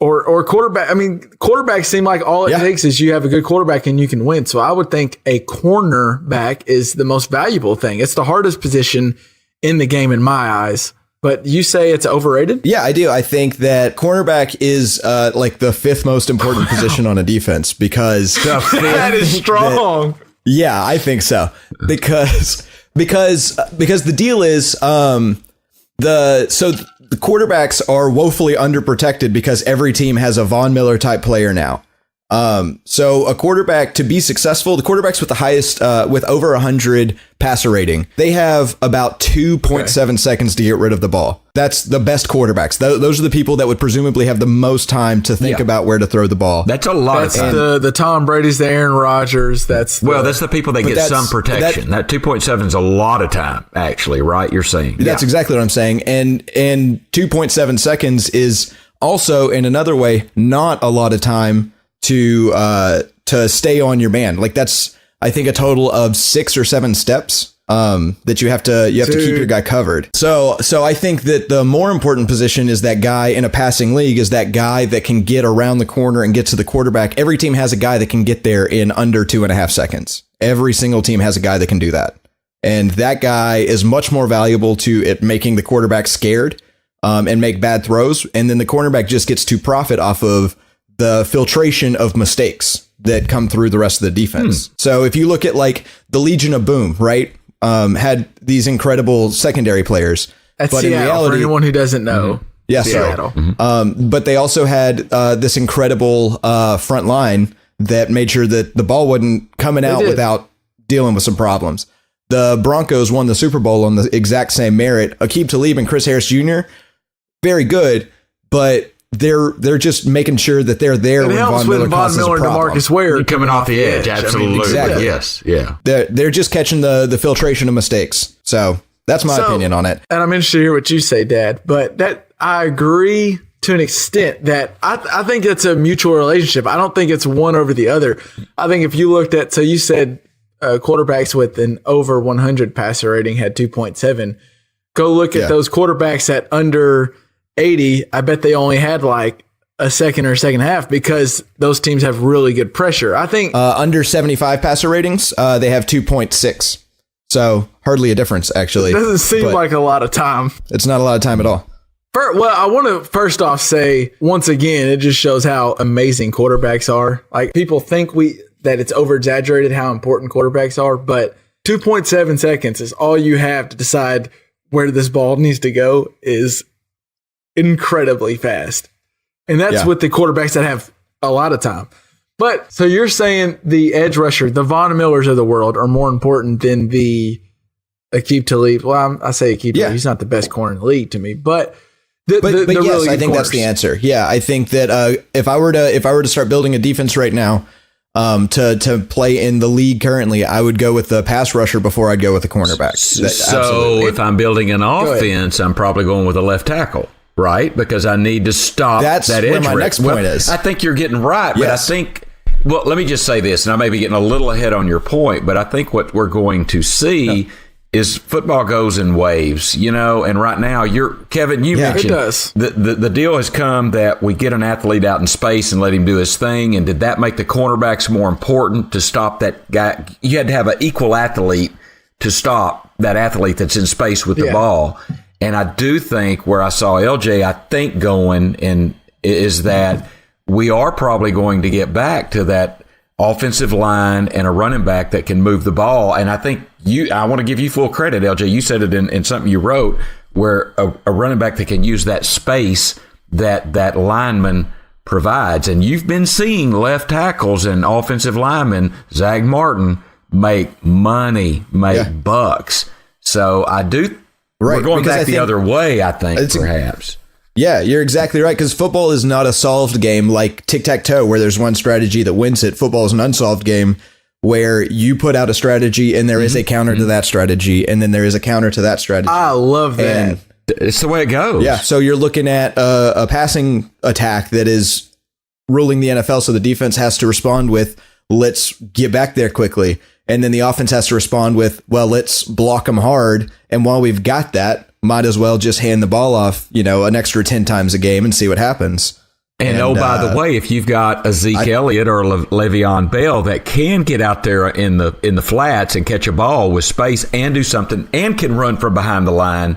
or quarterback. I mean, quarterbacks seem like all it takes is you have a good quarterback and you can win. So I would think a cornerback is the most valuable thing. It's the hardest position in the game in my eyes. But you say it's overrated? Yeah, I do. I think that cornerback is like the 5th most important position on a defense because that is strong. Yeah, I think so. Because the deal is the quarterbacks are woefully underprotected because every team has a Von Miller type player now. So a quarterback, to be successful, the quarterbacks with the highest, with over 100 passer rating, they have about 2.7 seconds to get rid of the ball. That's the best quarterbacks. Those are the people that would presumably have the most time to think about where to throw the ball. That's a lot of time. The Tom Brady's, the Aaron Rodgers. That's the people that get some protection. That 2.7 is a lot of time, actually, right? You're saying. That's exactly what I'm saying. And 2.7 seconds is also, in another way, not a lot of time to stay on your man. Like that's, I think, a total of 6 or 7 steps that you have to keep your guy covered. So I think that the more important position is that guy in a passing league is that guy that can get around the corner and get to the quarterback. Every team has a guy that can get there in under 2.5 seconds. Every single team has a guy that can do that. And that guy is much more valuable to it making the quarterback scared and make bad throws. And then the cornerback just gets to profit off of the filtration of mistakes that come through the rest of the defense. So if you look at like the Legion of Boom, right, had these incredible secondary players. That's but Seattle, in reality, for anyone who doesn't know. Seattle. But they also had this incredible front line that made sure that the ball wasn't coming out without dealing with some problems. The Broncos won the Super Bowl on the exact same merit. Aqib Talib and Chris Harris Jr., very good, but they're just making sure that they're there when Von Miller causes a problem. DeMarcus Ware coming off the edge. Absolutely. I mean, exactly. Yes. Yeah. They're just catching the filtration of mistakes. So that's my opinion on it. And I'm interested to hear what you say, Dad. But that I agree to an extent that I think it's a mutual relationship. I don't think it's one over the other. I think if you looked at, so you said quarterbacks with an over 100 passer rating had 2.7. Go look at those quarterbacks at under 80, I bet they only had like a second or second half because those teams have really good pressure. I think under 75 passer ratings, they have 2.6. So hardly a difference, actually. It doesn't seem like a lot of time. It's not a lot of time at all. Well, I want to first off say, once again, it just shows how amazing quarterbacks are. Like people think that it's over exaggerated how important quarterbacks are, but 2.7 seconds is all you have to decide where this ball needs to go is incredibly fast. And that's with the quarterbacks that have a lot of time. But so you're saying the edge rusher, the Von Millers of the world are more important than the Aqib Talib. Well, I say Aqib Talib. He's not the best corner in the league to me, but yes, really I think that's the answer. Yeah, I think that if I were to start building a defense right now to play in the league currently, I would go with the pass rusher before I'd go with the cornerback. So if I'm building an offense, I'm probably going with a left tackle. Right, because I need to stop that edge. That's where my next point is. I think you're getting right, but I think, well, let me just say this, and I may be getting a little ahead on your point, but I think what we're going to see is football goes in waves, and right now, Kevin, you mentioned it does. The deal has come that we get an athlete out in space and let him do his thing, and did that make the cornerbacks more important to stop that guy? You had to have an equal athlete to stop that athlete that's in space with the ball. And I do think where I saw LJ, I think going in is that we are probably going to get back to that offensive line and a running back that can move the ball. And I think I want to give you full credit, LJ. You said it in something you wrote where a running back that can use that space that lineman provides. And you've been seeing left tackles and offensive linemen, Zach Martin, make money, make bucks. So I do. We're going back the other way, I think, perhaps. Yeah, you're exactly right, because football is not a solved game like tic-tac-toe where there's one strategy that wins it. Football is an unsolved game where you put out a strategy and there is a counter to that strategy, and then there is a counter to that strategy. I love that. And it's the way it goes. Yeah, so you're looking at a passing attack that is ruling the NFL, so the defense has to respond with, let's get back there quickly. And then the offense has to respond with, well, let's block them hard. And while we've got that, might as well just hand the ball off, an extra 10 times a game and see what happens. And by the way, if you've got a Zeke Elliott or a Le'Veon Bell that can get out there in the flats and catch a ball with space and do something and can run from behind the line,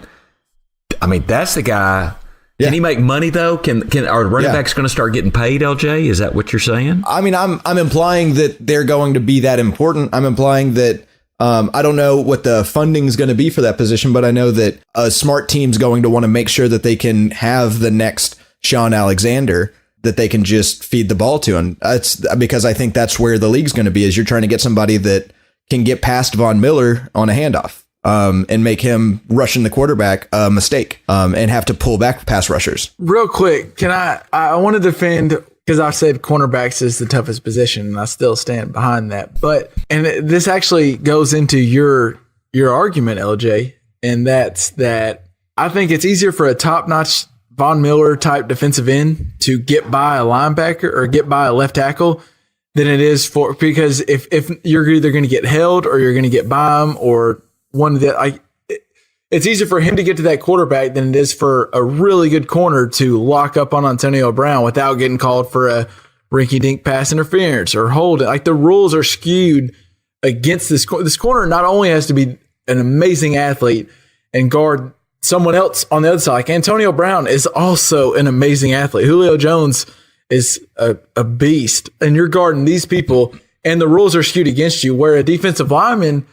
I mean, that's the guy. Can he make money though? Are running backs going to start getting paid, LJ? Is that what you're saying? I mean, I'm implying that they're going to be that important. I'm implying that I don't know what the funding is going to be for that position, but I know that a smart team's going to want to make sure that they can have the next Sean Alexander that they can just feed the ball to. And that's because I think that's where the league's going to be, is you're trying to get somebody that can get past Von Miller on a handoff. And make him rushing the quarterback a mistake, and have to pull back pass rushers. Real quick, I want to defend, because I said cornerbacks is the toughest position, and I still stand behind that. And this actually goes into your argument, LJ, and that's that I think it's easier for a top-notch Von Miller type defensive end to get by a linebacker or get by a left tackle than it is because if you're either going to get held or you're going to get by him, or one that it's easier for him to get to that quarterback than it is for a really good corner to lock up on Antonio Brown without getting called for a rinky-dink pass interference or hold it. Like, the rules are skewed against this corner. Not only has to be an amazing athlete and guard someone else on the other side. Like, Antonio Brown is also an amazing athlete. Julio Jones is a beast, and you're guarding these people, and the rules are skewed against you. Where a defensive lineman,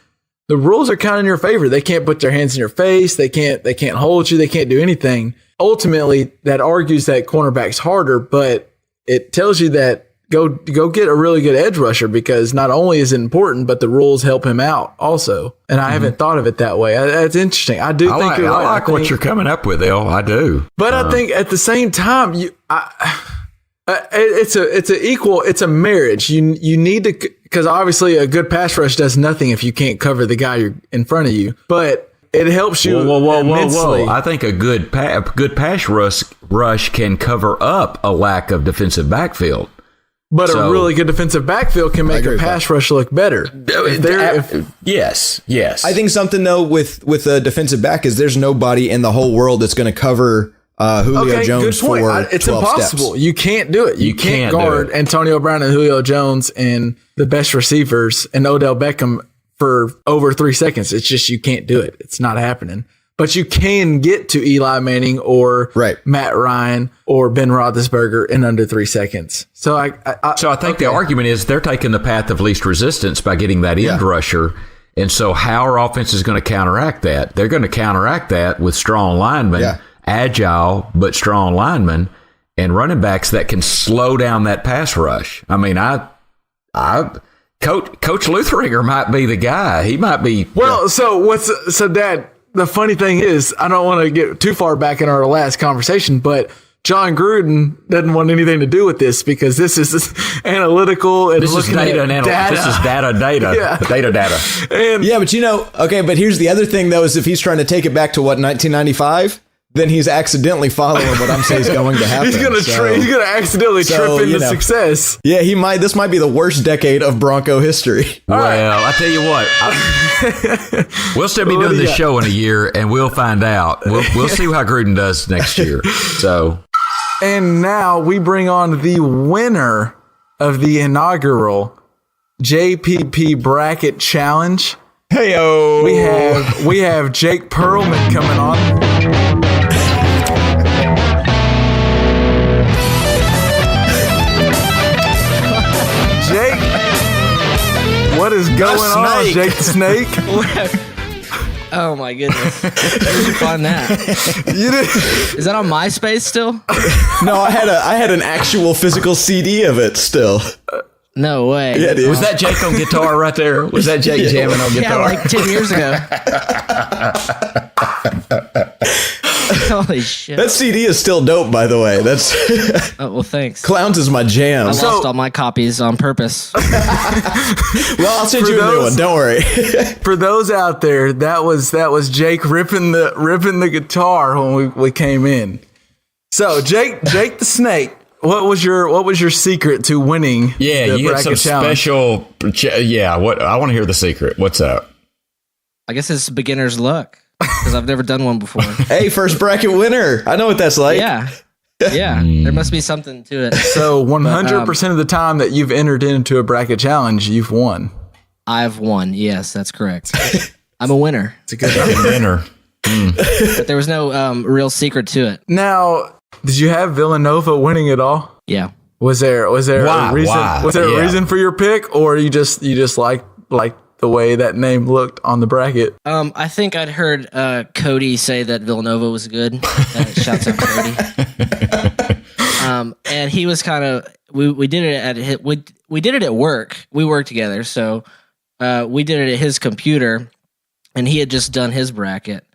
the rules are kind of in your favor. They can't put their hands in your face. They can't hold you. They can't do anything. Ultimately, that argues that cornerback's harder, but it tells you that go get a really good edge rusher, because not only is it important, but the rules help him out also. And I haven't thought of it that way. That's interesting. I think you're right. I like what you're coming up with, El. I do. But I think at the same time, it's a marriage. You need to, because obviously a good pass rush does nothing if you can't cover the guy in front of you, but it helps you immensely. Whoa. I think a good pass rush can cover up a lack of defensive backfield. But a really good defensive backfield can make a pass rush look better. Yes. I think something though with a defensive back is there's nobody in the whole world that's going to cover Julio Jones for 12 It's impossible. Steps. You can't do it. You can't guard Antonio Brown and Julio Jones and the best receivers and Odell Beckham for over 3 seconds. It's just, you can't do it. It's not happening. But you can get to Eli Manning or Matt Ryan or Ben Roethlisberger in under 3 seconds. So I think the argument is they're taking the path of least resistance by getting that end rusher. And so how our offense is going to counteract that? They're going to counteract that with strong linemen, agile but strong linemen, and running backs that can slow down that pass rush. I mean, Coach Lutheringer might be the guy. He might be. Well, so Dad, the funny thing is, I don't want to get too far back in our last conversation, but John Gruden doesn't want anything to do with this, because this is analytical and this is data. This is data. And but but here's the other thing though, is if he's trying to take it back to 1995, then he's accidentally following what I'm saying is going to happen. He's going to accidentally trip into success. Yeah, he might. This might be the worst decade of Bronco history. Well, I tell you what, we'll still be doing this show in a year, and we'll find out. We'll see how Gruden does next year. So, and now we bring on the winner of the inaugural JPP Bracket Challenge. Heyo! We have Jake Perlman coming on. Jake, what is going on, Jake the Snake? Oh my goodness. Where'd you find that? Is that on MySpace still? No, I had an actual physical CD of it still. No way. Yeah, dude. Was that Jake on guitar right there? Was that Jake jamming on Yeah, guitar? like 10 years ago. Holy shit. That CD is still dope, by the way. That's Oh, well, thanks. Clowns is my jam. I lost all my copies on purpose. Well, I'll send you a new one. Don't worry. For those out there, that was Jake ripping the guitar when we came in. So Jake the Snake, what was your secret to winning? Yeah, the you had some bracket challenge? special. Yeah, what I want to hear the secret. What's up? I guess it's beginner's luck because I've never done one before. Hey, first bracket winner. I know what that's like. Yeah. Yeah. There must be something to it. So 100% of the time that you've entered into a bracket challenge, you've won. I've won. Yes, that's correct. I'm a winner. It's a good Winner. But there was no real secret to it. Now, did you have Villanova winning it all? Yeah. Was there Why? a reason? Why? Was there Yeah. a reason for your pick, or you just like the way that name looked on the bracket? I think I'd heard Cody say that Villanova was good. Shouts out Cody. And he was kind of we did it we did it at work. We worked together, so we did it at his computer, and he had just done his bracket,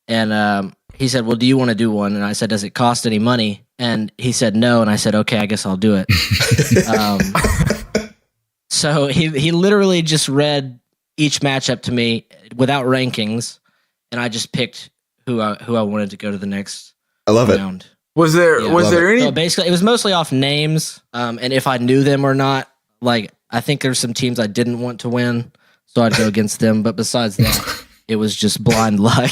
and he said, "Well, do you want to do one?" And I said, "Does it cost any money?" And he said, "No." And I said, "Okay, I guess I'll do it." So he literally just read each matchup to me without rankings, and I just picked who I wanted to go to the next I love it. round. Was there any? So basically, it was mostly off names, and if I knew them or not. Like, I think there's some teams I didn't want to win, so I'd go against them. But besides that, it was just blind luck.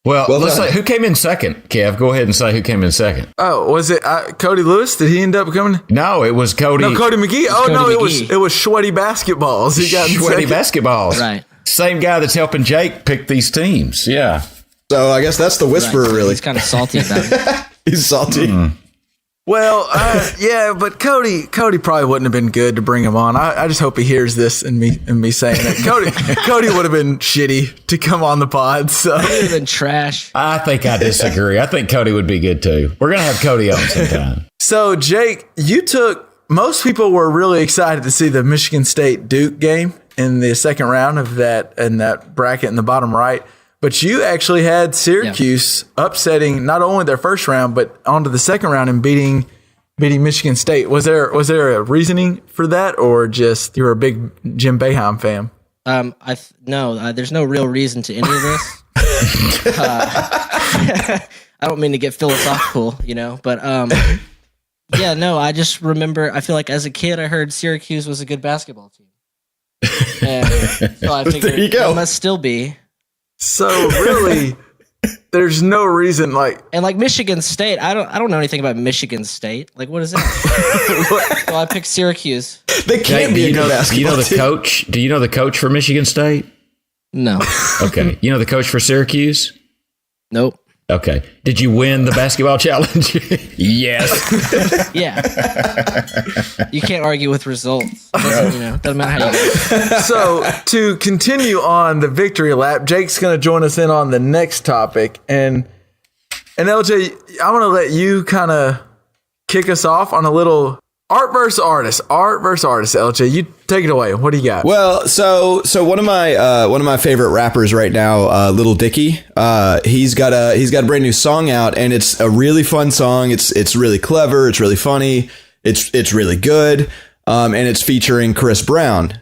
Well, let's done. say who came in second. Kev, go ahead and say who came in second. Oh, was it Cody Lewis? Did he end up coming? No, it was Cody. No, Cody McGee. Cody McGee. It was Sweaty Basketballs. He got in Sweaty second. basketballs. Right. Same guy that's helping Jake pick these teams. Yeah. So I guess that's the whisperer, Right. really. He's kind of salty about it. He's salty. Well, yeah, but Cody probably wouldn't have been good to bring him on. I just hope he hears this and me saying that Cody would have been shitty to come on the pod. So He would have been trash. I think I disagree. I think Cody would be good too. We're going to have Cody on sometime. So Jake, most people were really excited to see the Michigan State Duke game in the second round of that bracket in the bottom right. But you actually had Syracuse upsetting not only their first round, but onto the second round and beating Michigan State. Was there a reasoning for that, or just you're a big Jim Boeheim fan? No, there's no real reason to any of this. I don't mean to get philosophical, but yeah, no, I just remember, I feel like as a kid, I heard Syracuse was a good basketball team. And so I figured There you go. it must still be. So really, there's no reason And like Michigan State, I don't know anything about Michigan State. Like, what is that? So I picked Syracuse. They can't be a good basketball team. Coach? Do you know the coach for Michigan State? No. Okay. You know the coach for Syracuse? Nope. Okay. Did you win the basketball challenge? Yes. Yeah. You can't argue with results. Doesn't matter how you go. So to continue on the victory lap, Jake's going to join us in on the next topic, and LJ, I want to let you kind of kick us off on a little art versus artist. LJ, you take it away. What do you got? Well, so one of my favorite rappers right now, Lil Dicky, he's got a brand new song out, and it's a really fun song. It's really clever. It's really funny. It's really good. And it's featuring Chris Brown.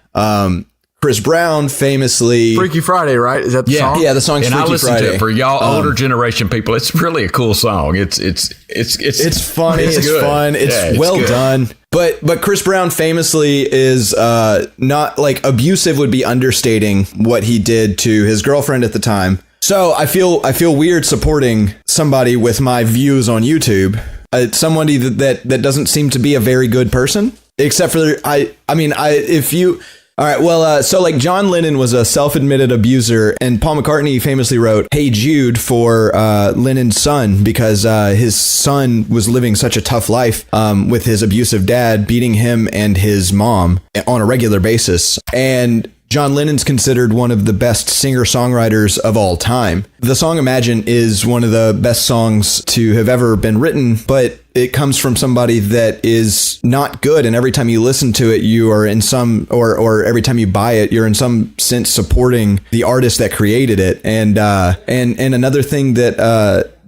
Chris Brown famously Freaky Friday, right? Is that the song? Yeah, the song's And I Freaky listen Friday. to it. For y'all older generation people, it's really a cool song. It's funny. It's good. fun. It's Yeah, well good. done. But Chris Brown famously is not like abusive would be understating what he did to his girlfriend at the time. So I feel weird supporting somebody with my views on YouTube. Somebody that doesn't seem to be a very good person, except for all right, well, so like John Lennon was a self-admitted abuser, and Paul McCartney famously wrote "Hey Jude" for Lennon's son because his son was living such a tough life with his abusive dad beating him and his mom on a regular basis. And John Lennon's considered one of the best singer-songwriters of all time. The song Imagine is one of the best songs to have ever been written, but it comes from somebody that is not good. And every time you listen to it, you are in some, or every time you buy it, you're in some sense supporting the artist that created it. And another thing that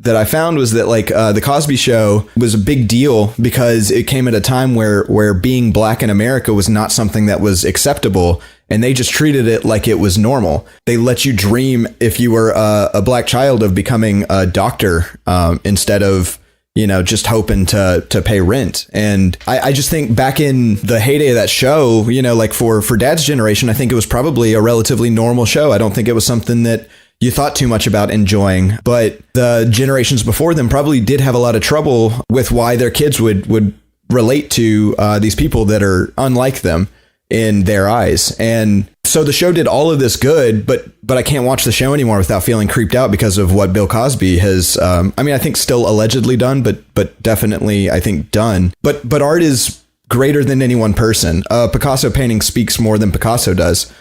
I found was that like the Cosby Show was a big deal because it came at a time where being black in America was not something that was acceptable, and they just treated it like it was normal. They let you dream, if you were a black child, of becoming a doctor instead of, you know, just hoping to pay rent. And I just think back in the heyday of that show, you know, like for Dad's generation, I think it was probably a relatively normal show. I don't think it was something that you thought too much about enjoying, but the generations before them probably did have a lot of trouble with why their kids would relate to these people that are unlike them in their eyes. And so the show did all of this good, but I can't watch the show anymore without feeling creeped out because of what Bill Cosby has, I think still allegedly done, but definitely I think done. But art is greater than any one person. A Picasso painting speaks more than Picasso does.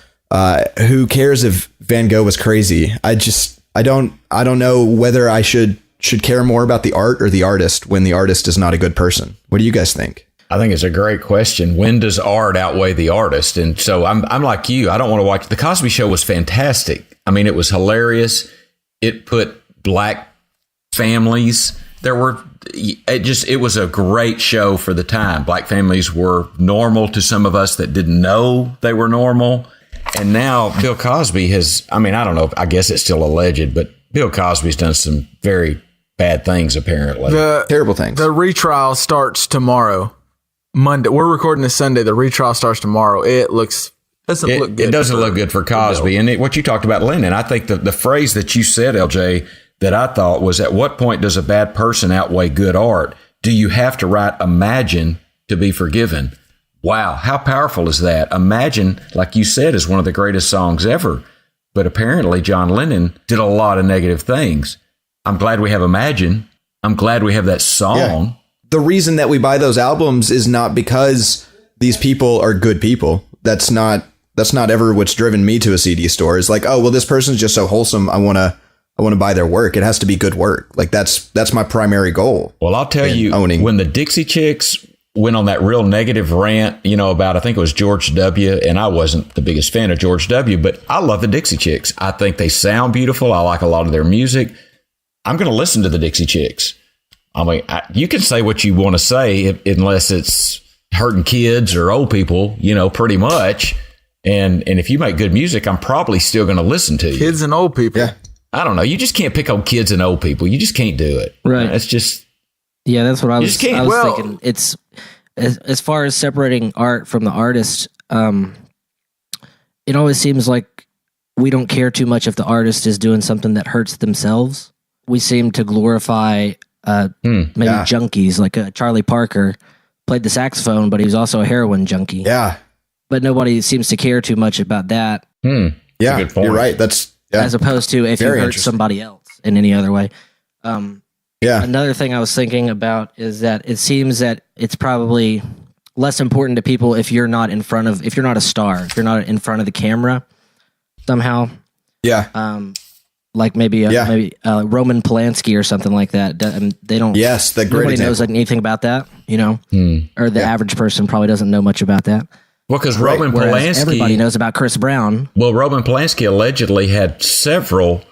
Who cares if Van Gogh was crazy? I don't know whether I should care more about the art or the artist when the artist is not a good person. What do you guys think? I think it's a great question. When does art outweigh the artist? And so I'm like you. I don't want to watch. The Cosby Show was fantastic. I mean, it was hilarious. It put black families. It was a great show for the time. Black families were normal to some of us that didn't know they were normal. And now Bill Cosby has, I don't know, I guess it's still alleged, but Bill Cosby's done some very bad things, apparently. Terrible things. The retrial starts tomorrow, Monday. We're recording this Sunday. The retrial starts tomorrow. It doesn't look good. It doesn't look good for Cosby. And what you talked about Lennon, I think the phrase that you said, LJ, that I thought was, at what point does a bad person outweigh good art? Do you have to write Imagine to be forgiven? Wow, how powerful is that? Imagine, like you said, is one of the greatest songs ever. But apparently John Lennon did a lot of negative things. I'm glad we have Imagine. I'm glad we have that song. Yeah. The reason that we buy those albums is not because these people are good people. That's not ever what's driven me to a CD store. It's like, oh, well, this person's just so wholesome. I want to buy their work. It has to be good work. Like that's my primary goal. Well, I'll tell you, when the Dixie Chicks went on that real negative rant, about, I think it was George W. And I wasn't the biggest fan of George W., but I love the Dixie Chicks. I think they sound beautiful. I like a lot of their music. I'm going to listen to the Dixie Chicks. You can say what you want to say unless it's hurting kids or old people, pretty much. And if you make good music, I'm probably still going to listen to you. Kids and old people. Yeah. I don't know. You just can't pick on kids and old people. You just can't do it. Right. It's just. Yeah, that's what I was can't. Thinking. It's as far as separating art from the artist, it always seems like we don't care too much if the artist is doing something that hurts themselves. We seem to glorify junkies, like Charlie Parker played the saxophone, but he was also a heroin junkie. Yeah. But nobody seems to care too much about that. Yeah, good point. You're right. That's as opposed to if you hurt somebody else in any other way. Another thing I was thinking about is that it seems that it's probably less important to people if you're not a star, if you're not in front of the camera somehow. Yeah. Like maybe Roman Polanski or something like that. They don't. Yes, the great nobody example. knows anything about that, or the average person probably doesn't know much about that. Well, because Roman Polanski, everybody knows about Chris Brown. Well, Roman Polanski allegedly had several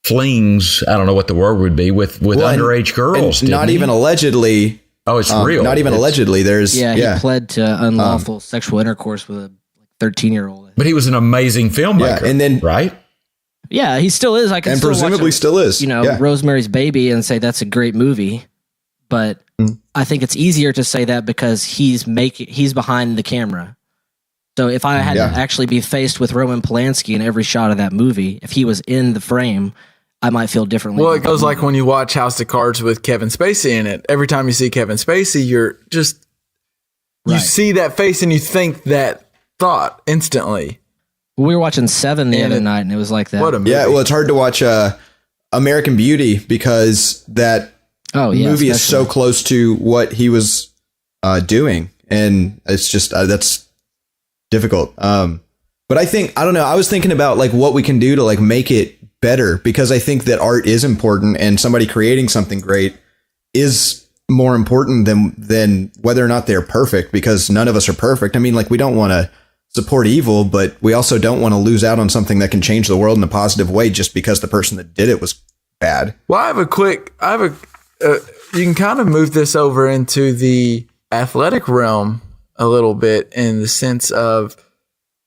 flings. I don't know what the word would be with underage girls. And not even allegedly. Oh, it's real. Not even allegedly. There's he pled to unlawful sexual intercourse with a 13-year-old. But he was an amazing filmmaker. And then right. Yeah, he still is. I can and still presumably watch still is. Rosemary's Baby and say that's a great movie. But I think it's easier to say that because he's behind the camera. So if I had to actually be faced with Roman Polanski in every shot of that movie, if he was in the frame, I might feel differently. Well, it goes like when you watch House of Cards with Kevin Spacey in it. Every time you see Kevin Spacey, you see that face and you think that thought instantly. We were watching Seven the other night, and it was like that. What a movie. Yeah, well, it's hard to watch American Beauty because that movie is so close to what he was doing, and it's just that's difficult. But I don't know. I was thinking about like what we can do to like make it better, because I think that art is important, and somebody creating something great is more important than whether or not they're perfect, because none of us are perfect. I mean, like, we don't want to support evil, but we also don't want to lose out on something that can change the world in a positive way just because the person that did it was bad. Well, you can kind of move this over into the athletic realm a little bit, in the sense of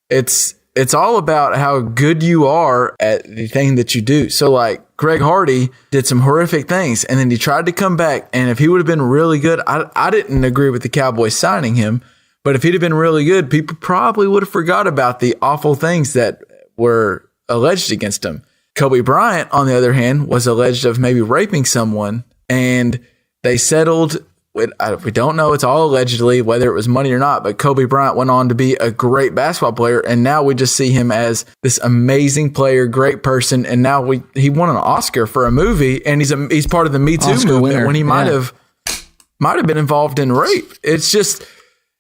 it's all about how good you are at the thing that you do. So like Greg Hardy did some horrific things, and then he tried to come back. And if he would have been really good, I didn't agree with the Cowboys signing him, but if he'd have been really good, people probably would have forgot about the awful things that were alleged against him. Kobe Bryant, on the other hand, was alleged of maybe raping someone, and they settled. We don't know. It's all allegedly, whether it was money or not. But Kobe Bryant went on to be a great basketball player, and now we just see him as this amazing player, great person. And now he won an Oscar for a movie, and he's part of the Me Too movement winner. When he might have been involved in rape. It's just,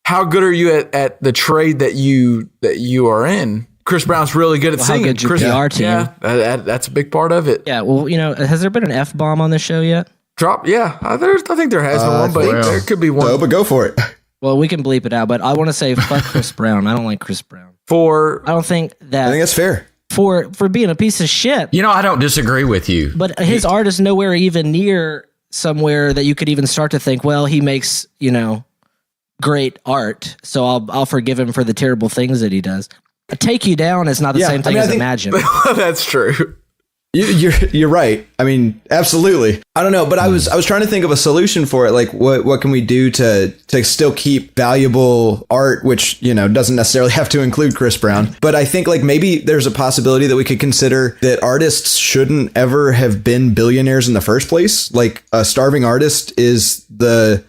how good are you at the trade that you are in? Chris Brown's really good at singing. How good your PR team. Yeah, that's a big part of it. Yeah. Well, has there been an F-bomb on this show yet? I think there has been one, but there could be one. No, but go for it. Well, we can bleep it out, but I want to say fuck Chris Brown. I don't like Chris Brown. I don't think that. I think that's fair. For being a piece of shit. I don't disagree with you. But his art is nowhere even near somewhere that you could even start to think, well, he makes, great art, so I'll forgive him for the terrible things that he does. Take You Down is not the same thing as Imagine. That's true. You're right. I mean, absolutely. I don't know, but I was trying to think of a solution for it. Like, what can we do to still keep valuable art, which, doesn't necessarily have to include Chris Brown. But I think like maybe there's a possibility that we could consider that artists shouldn't ever have been billionaires in the first place. Like, a starving artist is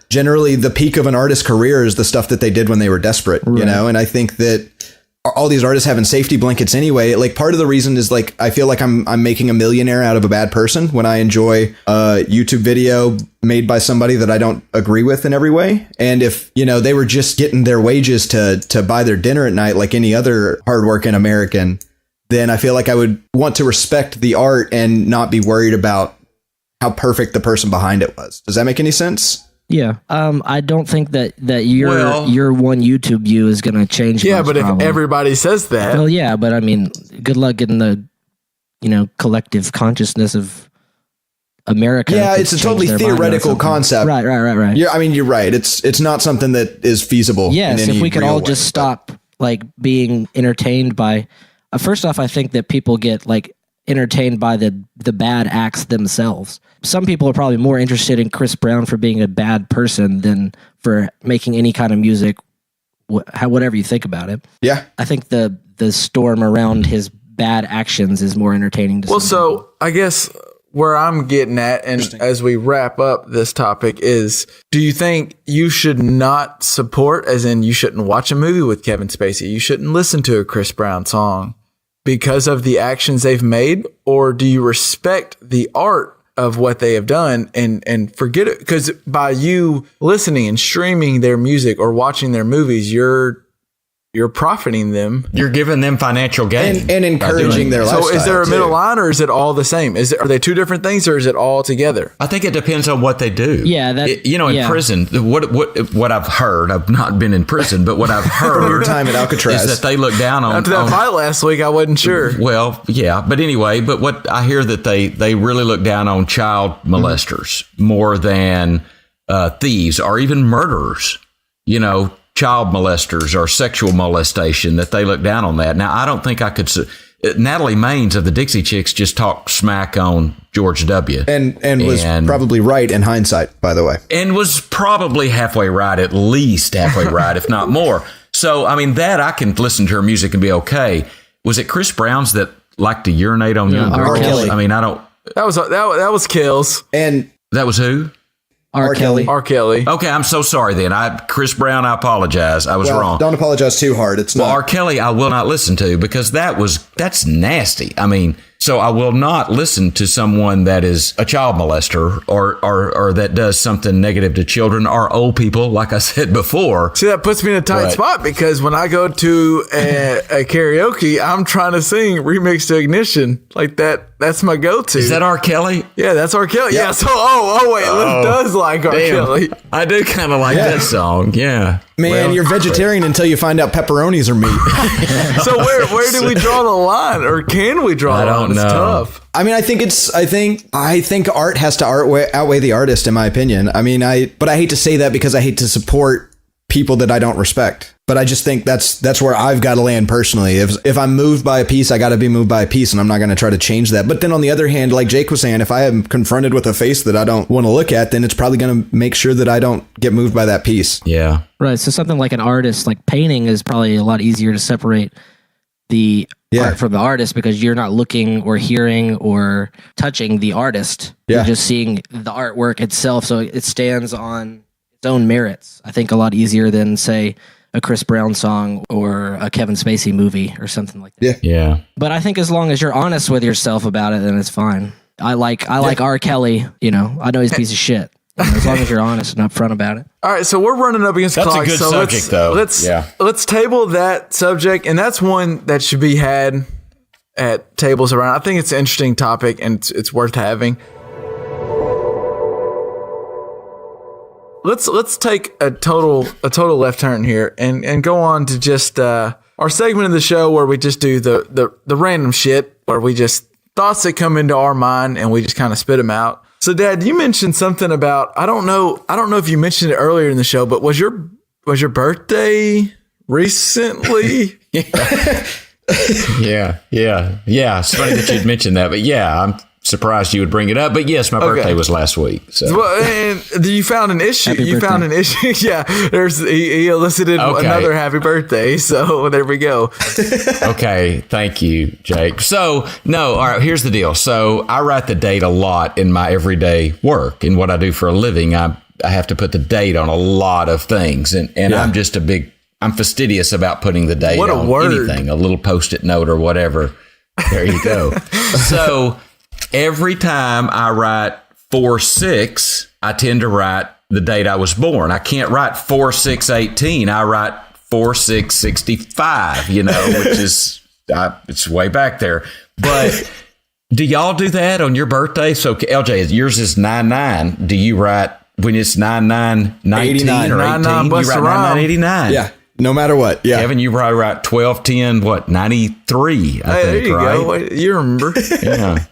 generally the peak of an artist's career is the stuff that they did when they were desperate, right. And I think that all these artists having safety blankets anyway, like, part of the reason is like, I feel like I'm making a millionaire out of a bad person when I enjoy a YouTube video made by somebody that I don't agree with in every way. And if, they were just getting their wages to buy their dinner at night, like any other hardworking American, then I feel like I would want to respect the art and not be worried about how perfect the person behind it was. Does that make any sense? Yeah. I don't think that your one YouTube view is going to change. Yeah, but if everybody says that. Well, yeah, but I mean, good luck getting the, collective consciousness of America. Yeah, it's a totally theoretical concept. Right. You're right. It's not something that is feasible. Yes, if we could all just way, stop like being entertained by. First off, I think that people get like entertained by the bad acts themselves. Some people are probably more interested in Chris Brown for being a bad person than for making any kind of music, whatever you think about it. Yeah. I think the storm around his bad actions is more entertaining to some people. I guess where I'm getting at, and as we wrap up this topic, is, do you think you should not support, as in you shouldn't watch a movie with Kevin Spacey, you shouldn't listen to a Chris Brown song because of the actions they've made, or do you respect the art of what they have done and forget it? Because by you listening and streaming their music or watching their movies, you're profiting them. You're giving them financial gain and encouraging their lifestyle. So is there a middle line, or is it all the same? Are they two different things, or is it all together? I think it depends on what they do. Yeah, in prison, what I've heard, I've not been in prison, but what I've heard from your time at Alcatraz is that they look down on. After that fight last week, I wasn't sure. Well, yeah, but anyway, but what I hear that they really look down on child molesters more than thieves or even murderers. Child molesters or sexual molestation, that they look down on that. Now, I don't think I could. Natalie Maines of the Dixie Chicks just talked smack on George W. And was probably right in hindsight, by the way. And was probably halfway right, at least halfway right, if not more. So, I mean, that I can listen to her music and be okay. Was it Chris Brown's that liked to urinate on young girls? I mean, I don't. That was Kills. And that was who? R. Kelly. Okay, I'm so sorry then. Chris Brown, I apologize. I was wrong. Don't apologize too hard. It's not. R. Kelly, I will not listen to, because that's nasty. I mean, So I will not listen to someone that is a child molester or that does something negative to children or old people, like I said before. See, that puts me in a tight spot because when I go to a karaoke, I'm trying to sing Remix to Ignition. Like that's my go-to. Is that R. Kelly? Yeah, that's R. Kelly. Yeah. So, wait, Liv does like R. Kelly. I do kind of like that song. Yeah. Man, you're vegetarian until you find out pepperonis are meat. So where do we draw the line, or can we draw the line? It's tough. I mean, I think art has to outweigh the artist, in my opinion. I mean, but I hate to say that because I hate to support people that I don't respect. But I just think that's where I've got to land personally. If I'm moved by a piece, I got to be moved by a piece, and I'm not going to try to change that. But then on the other hand, like Jake was saying, if I am confronted with a face that I don't want to look at, then it's probably going to make sure that I don't get moved by that piece. Yeah. Right. So something like an artist, like painting, is probably a lot easier to separate the art from the artist because you're not looking or hearing or touching the artist. Yeah. You're just seeing the artwork itself. So it stands on its own merits. I think a lot easier than, say, a Chris Brown song or a Kevin Spacey movie or something like that. Yeah. But I think as long as you're honest with yourself about it, then it's fine. I like R. Kelly, I know he's a piece of shit. As long as you're honest and upfront about it. All right, so we're running up against the clock. That's a good subject, though. Let's table that subject, and that's one that should be had at tables around. I think it's an interesting topic, and it's worth having. Let's take a total left turn here and go on to just our segment of the show where we just do the random shit, where we just thoughts that come into our mind and we just kind of spit them out. So, Dad, you mentioned something about I don't know if you mentioned it earlier in the show, but was your birthday recently? Yeah. It's funny that you'd mentioned that, but yeah, I'm surprised you would bring it up. But yes, my birthday was last week. So, well, and you found an issue. Found an issue. Yeah, he elicited another happy birthday. So there we go. Okay, thank you, Jake. So no, all right. Here's the deal. So I write the date a lot in my everyday work and what I do for a living. I have to put the date on a lot of things, and I'm fastidious about putting the date on anything, a little Post-it note or whatever. There you go. So every time I write 4/6, I tend to write the date I was born. I can't write 4/6/18. I write 4/6/65, which is it's way back there. But do y'all do that on your birthday? So LJ, yours is 9/9. Do you write when it's 9/9/19 or 18? You write 9/9/89. Yeah. No matter what. Yeah. Kevin, you probably write 12/10, 93, I think, there you right? go. You remember. Yeah.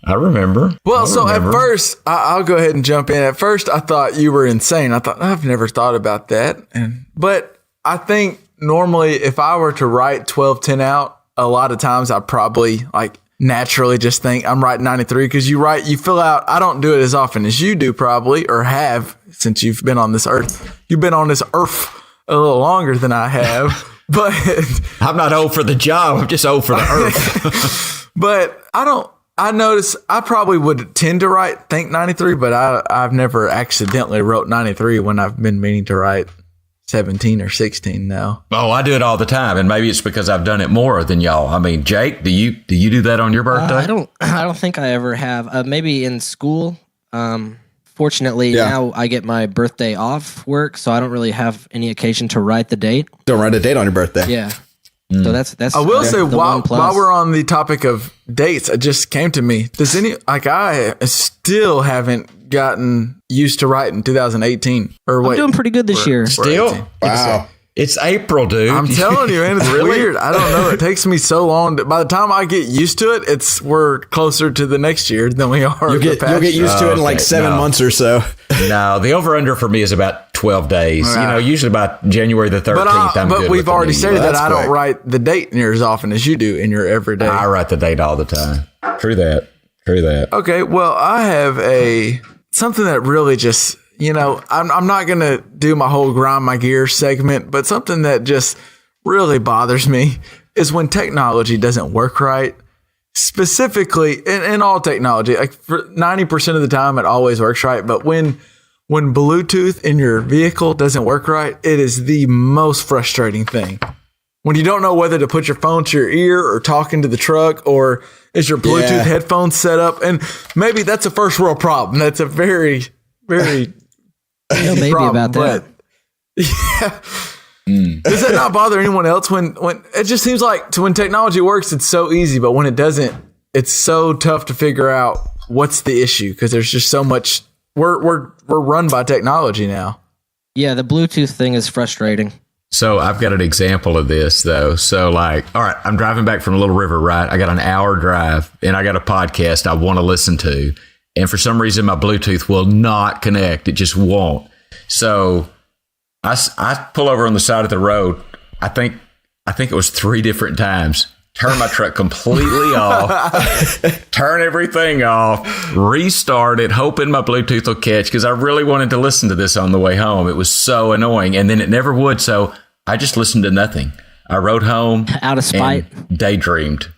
I remember. Well, at first, I'll go ahead and jump in. At first, I thought you were insane. I thought, I've never thought about that. But I think normally if I were to write 12/10 out, a lot of times I probably naturally just think I'm writing 93 because you fill out. I don't do it as often as you do probably, or have since you've been on this earth. You've been on this earth a little longer than I have, but I'm not old for the job. I'm just old for the earth. But I notice I probably would tend to think 93, but I've never accidentally wrote 93 when I've been meaning to write 17 or 16 now. Oh, I do it all the time, and maybe it's because I've done it more than y'all. I mean, Jake, do you do that on your birthday? I don't think I ever have. Maybe in school. Fortunately, now I get my birthday off work, so I don't really have any occasion to write the date. Don't write a date on your birthday. Yeah. So that's. I will say while we're on the topic of dates, it just came to me. I still haven't gotten used to writing 2018 or I'm doing pretty good this year. Still? Wow. It's April, dude. I'm telling you, man, it's weird. I don't know. It takes me so long. By the time I get used to it, we're closer to the next year than we are. You'll get used to it in 7 months or so. No, the over-under for me is about 12 days. Usually about January the 13th, But we've already stated that I don't write the date near as often as you do in your everyday. I write the date all the time. True that. Okay, well, I have something that really just... I'm not going to do my whole grind my gears segment, but something that just really bothers me is when technology doesn't work right. Specifically, in all technology, for 90% of the time, it always works right. But when Bluetooth in your vehicle doesn't work right, it is the most frustrating thing. When you don't know whether to put your phone to your ear or talk into the truck, or Is your Bluetooth Yeah. headphones set up? And maybe that's a first world problem. That's a very, very Maybe problem, about that. but- yeah. Does that not bother anyone else when it just seems like when technology works, it's so easy, but when it doesn't, it's so tough to figure out what's the issue because there's just so much. We're run by technology now. Yeah, the Bluetooth thing is frustrating. So I've got an example of this though. So like, all right, I'm driving back from Little River, right? I got an hour drive and I got a podcast I want to listen to. And for some reason, my Bluetooth will not connect. It just won't. So I pull over on the side of the road. I think it was 3 different times. Turn my truck completely off, turn everything off, restart it, hoping my Bluetooth will catch because I really wanted to listen to this on the way home. It was so annoying. And then it never would. So I just listened to nothing. I rode home Out of spite. and daydreamed.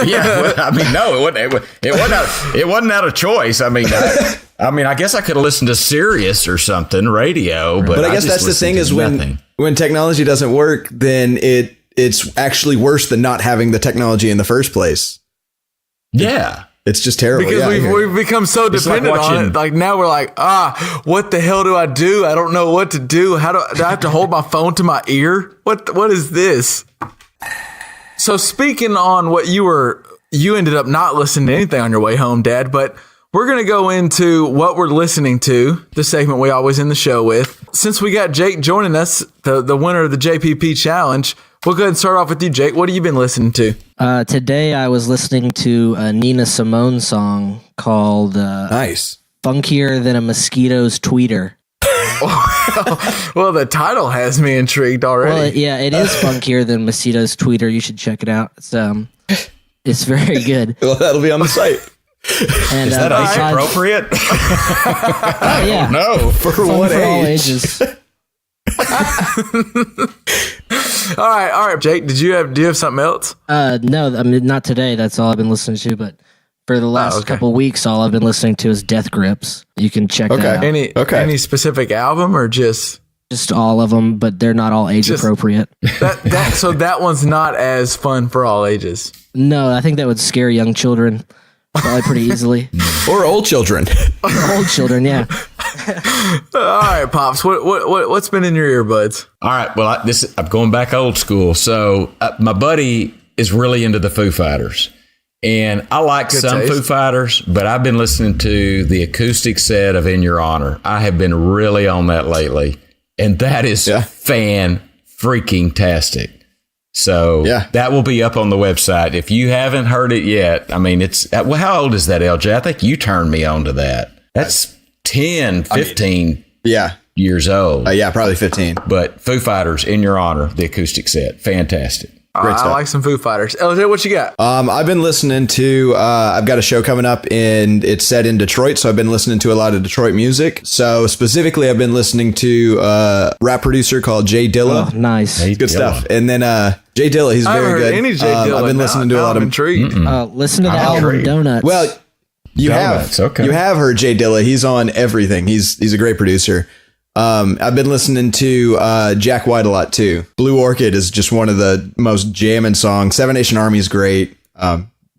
Yeah, well, I mean, no, it wasn't out of choice. I mean, I guess I could have listened to Sirius or something, radio, but I guess just that's the listened thing to is nothing. when technology doesn't work, then it's actually worse than not having the technology in the first place. Yeah. It's just terrible. Because Yeah, I hear you. we've become so It's like dependent on watching- it. Like now we're like, what the hell do I do? I don't know what to do. Do I have to hold my phone to my ear? What is this? So speaking on what you ended up not listening to anything on your way home, Dad, but we're going to go into what we're listening to, the segment we always end the show with. Since we got Jake joining us, the winner of the JPP challenge, we'll go ahead and start off with you, Jake. What have you been listening to? Today I was listening to a Nina Simone song called Nice. Funkier Than a Mosquito's Tweeter. Well, the title has me intrigued already. Well, yeah, it is funkier than Mosquito's Tweeter. You should check it out. It's very good. Well, that'll be on the site. And, Is that age besides- appropriate? Oh, yeah. No. For Fun what for all age? ages. All right, Jake. Do you have something else? No, I mean, not today. That's all I've been listening to. But for the last okay. couple weeks, all I've been listening to is Death Grips. You can check that out. Any specific album or just Just all of them, but they're not all age Just- appropriate. that? So that one's not as fun for all ages. No, I think that would scare young children probably pretty easily. Or old children. Old children, yeah. All right, pops. What's been in your earbuds? All right. Well, I'm going back old school. So my buddy is really into the Foo Fighters. And I like Good some taste. Foo Fighters, but I've been listening to the acoustic set of In Your Honor. I have been really on that lately. And that is fan-freaking-tastic. So that will be up on the website. If you haven't heard it yet, I mean, well, how old is that, LJ? I think you turned me on to that. That's 10, 15 years old. Yeah, probably 15. But Foo Fighters, In Your Honor, the acoustic set. Fantastic. Great I stuff. like some Foo Fighters. LJ, what you got? I've been listening to, I've got a show coming up and it's set in Detroit. So I've been listening to a lot of Detroit music. So specifically, I've been listening to a rap producer called Jay Dilla. Oh, nice. Good stuff. And then Jay Dilla, he's I haven't very heard good. any Jay Dilla. I've been listening to a Now lot I'm of. intrigued. Listen to the I'm album intrigued. Donuts. Well, you Donuts, have okay. you have heard Jay Dilla. He's on everything. He's a great producer. I've been listening to Jack White a lot too. Blue Orchid is just one of the most jamming songs. Seven Nation Army is great.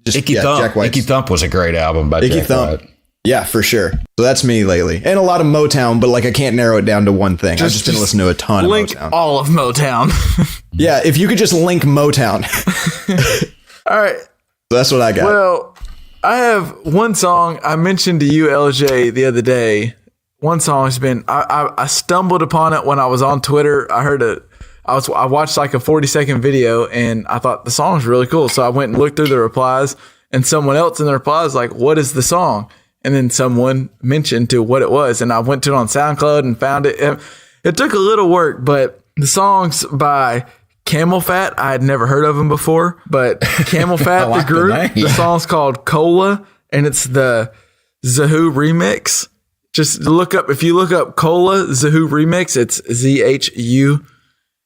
Icky Thump. Jack White's- Icky Thump was a great album by Icky Jack Thump. White. Yeah, for sure. So that's me lately, and a lot of Motown. But like, I can't narrow it down to one thing. I've just been listening to a ton of Link Motown. all of Motown. Yeah, if you could just link Motown, All right. that's what I got. Well, I have one song I mentioned to you, LJ, the other day. One song has been I stumbled upon it when I was on Twitter. I watched like a 40-second video and I thought the song's really cool. So I went and looked through the replies and someone else in the replies like, what is the song? And then someone mentioned to what it was. And I went to it on SoundCloud and found it. It took a little work, but the song's by Camel Fat. I had never heard of them before, but Camel Fat, like the the group, name. the song's called Cola and it's the Zahoo remix. Just look up, if you look up Cola Zahoo remix, it's ZHU.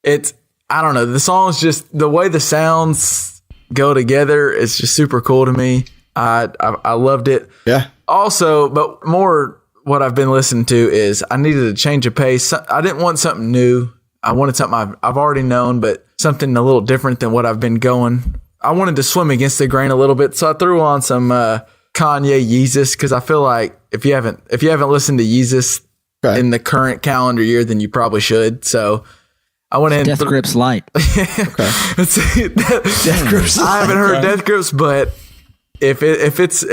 It's, I don't know. The song's just, the way the sounds go together, it's just super cool to me. I loved it. Yeah. Also, but more what I've been listening to is I needed a change of pace. I didn't want something new. I wanted something I've already known, but something a little different than what I've been going I wanted to swim against the grain a little bit, so I threw on some Kanye Yeezus because I feel like if you haven't listened to Yeezus in the current calendar year, then you probably should. So I went in. Death Grips Light. Death Grips. I haven't heard Death Grips, but if it's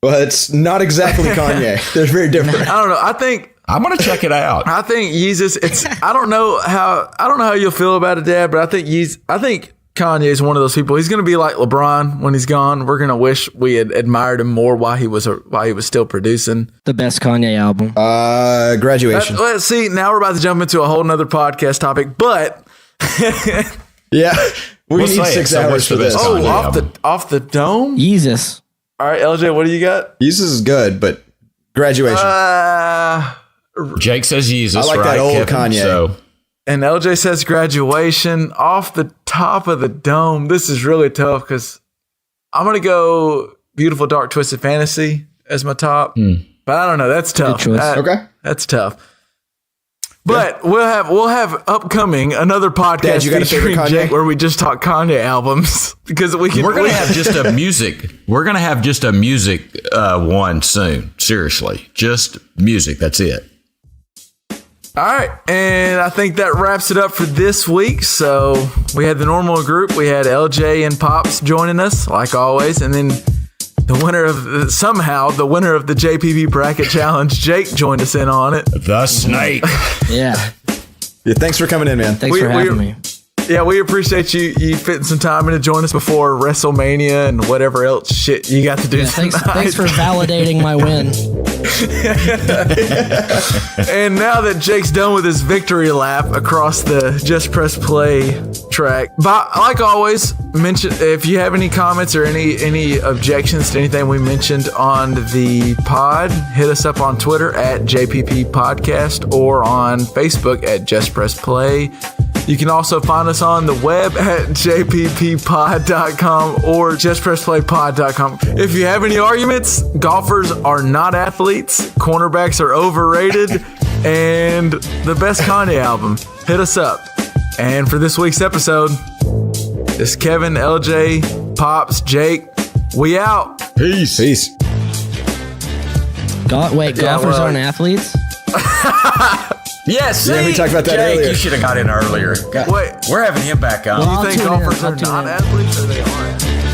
Well, it's not exactly Kanye. They're very different. I don't know. I think I'm gonna check it out. I think Yeezus. It's I don't know how you'll feel about it, Dad, but I think Kanye is one of those people. He's going to be like LeBron when he's gone. We're going to wish we had admired him more while he was still producing. The best Kanye album. Graduation. Let's see. Now we're about to jump into a whole nother podcast topic, but Yeah, we We'll need say it. 6 So hours what's for the this. best oh, Kanye off the dome. Yeezus. All right, LJ, what do you got? Jesus is good, but graduation. Jake says Jesus. I like right, that old Kevin? Kanye. So And LJ says Graduation. Off the top of the dome. This is really tough because I'm going to go Beautiful Dark Twisted Fantasy as my top. But I don't know. That's tough. choice. Okay. That's tough. But we'll have upcoming another podcast Dad, you got a favorite featuring Kanye? Jake where we just talk Kanye albums because we're gonna have just a music. We're gonna have just a music one soon. Seriously, just music. That's it. All right, and I think that wraps it up for this week. So we had the normal group. We had LJ and Pops joining us like always, and then the winner of the JPP Bracket Challenge, Jake, joined us in on it. The snake. Yeah. Yeah, thanks for coming in, man. Thanks for having me. Yeah, we appreciate you fitting some time in to join us before WrestleMania and whatever else shit you got to do tonight. Thanks for validating my win. And now that Jake's done with his victory lap across the Just Press Play track, but like always, mention if you have any comments or any objections to anything we mentioned on the pod, hit us up on Twitter at JPP Podcast or on Facebook at Just Press Play. You can also find us on the web at jpppod.com or justpressplaypod.com. If you have any arguments, golfers are not athletes, cornerbacks are overrated, and the best Kanye album, hit us up. And for this week's episode, it's Kevin, LJ, Pops, Jake. We out. Peace. Golfers aren't athletes? Yes. Yeah, we talked about that Jake, earlier. You should have got in earlier. Wait, We're having him back on. do you I'll think tune in. golfers I'll are tune not in. athletes or they are athletes?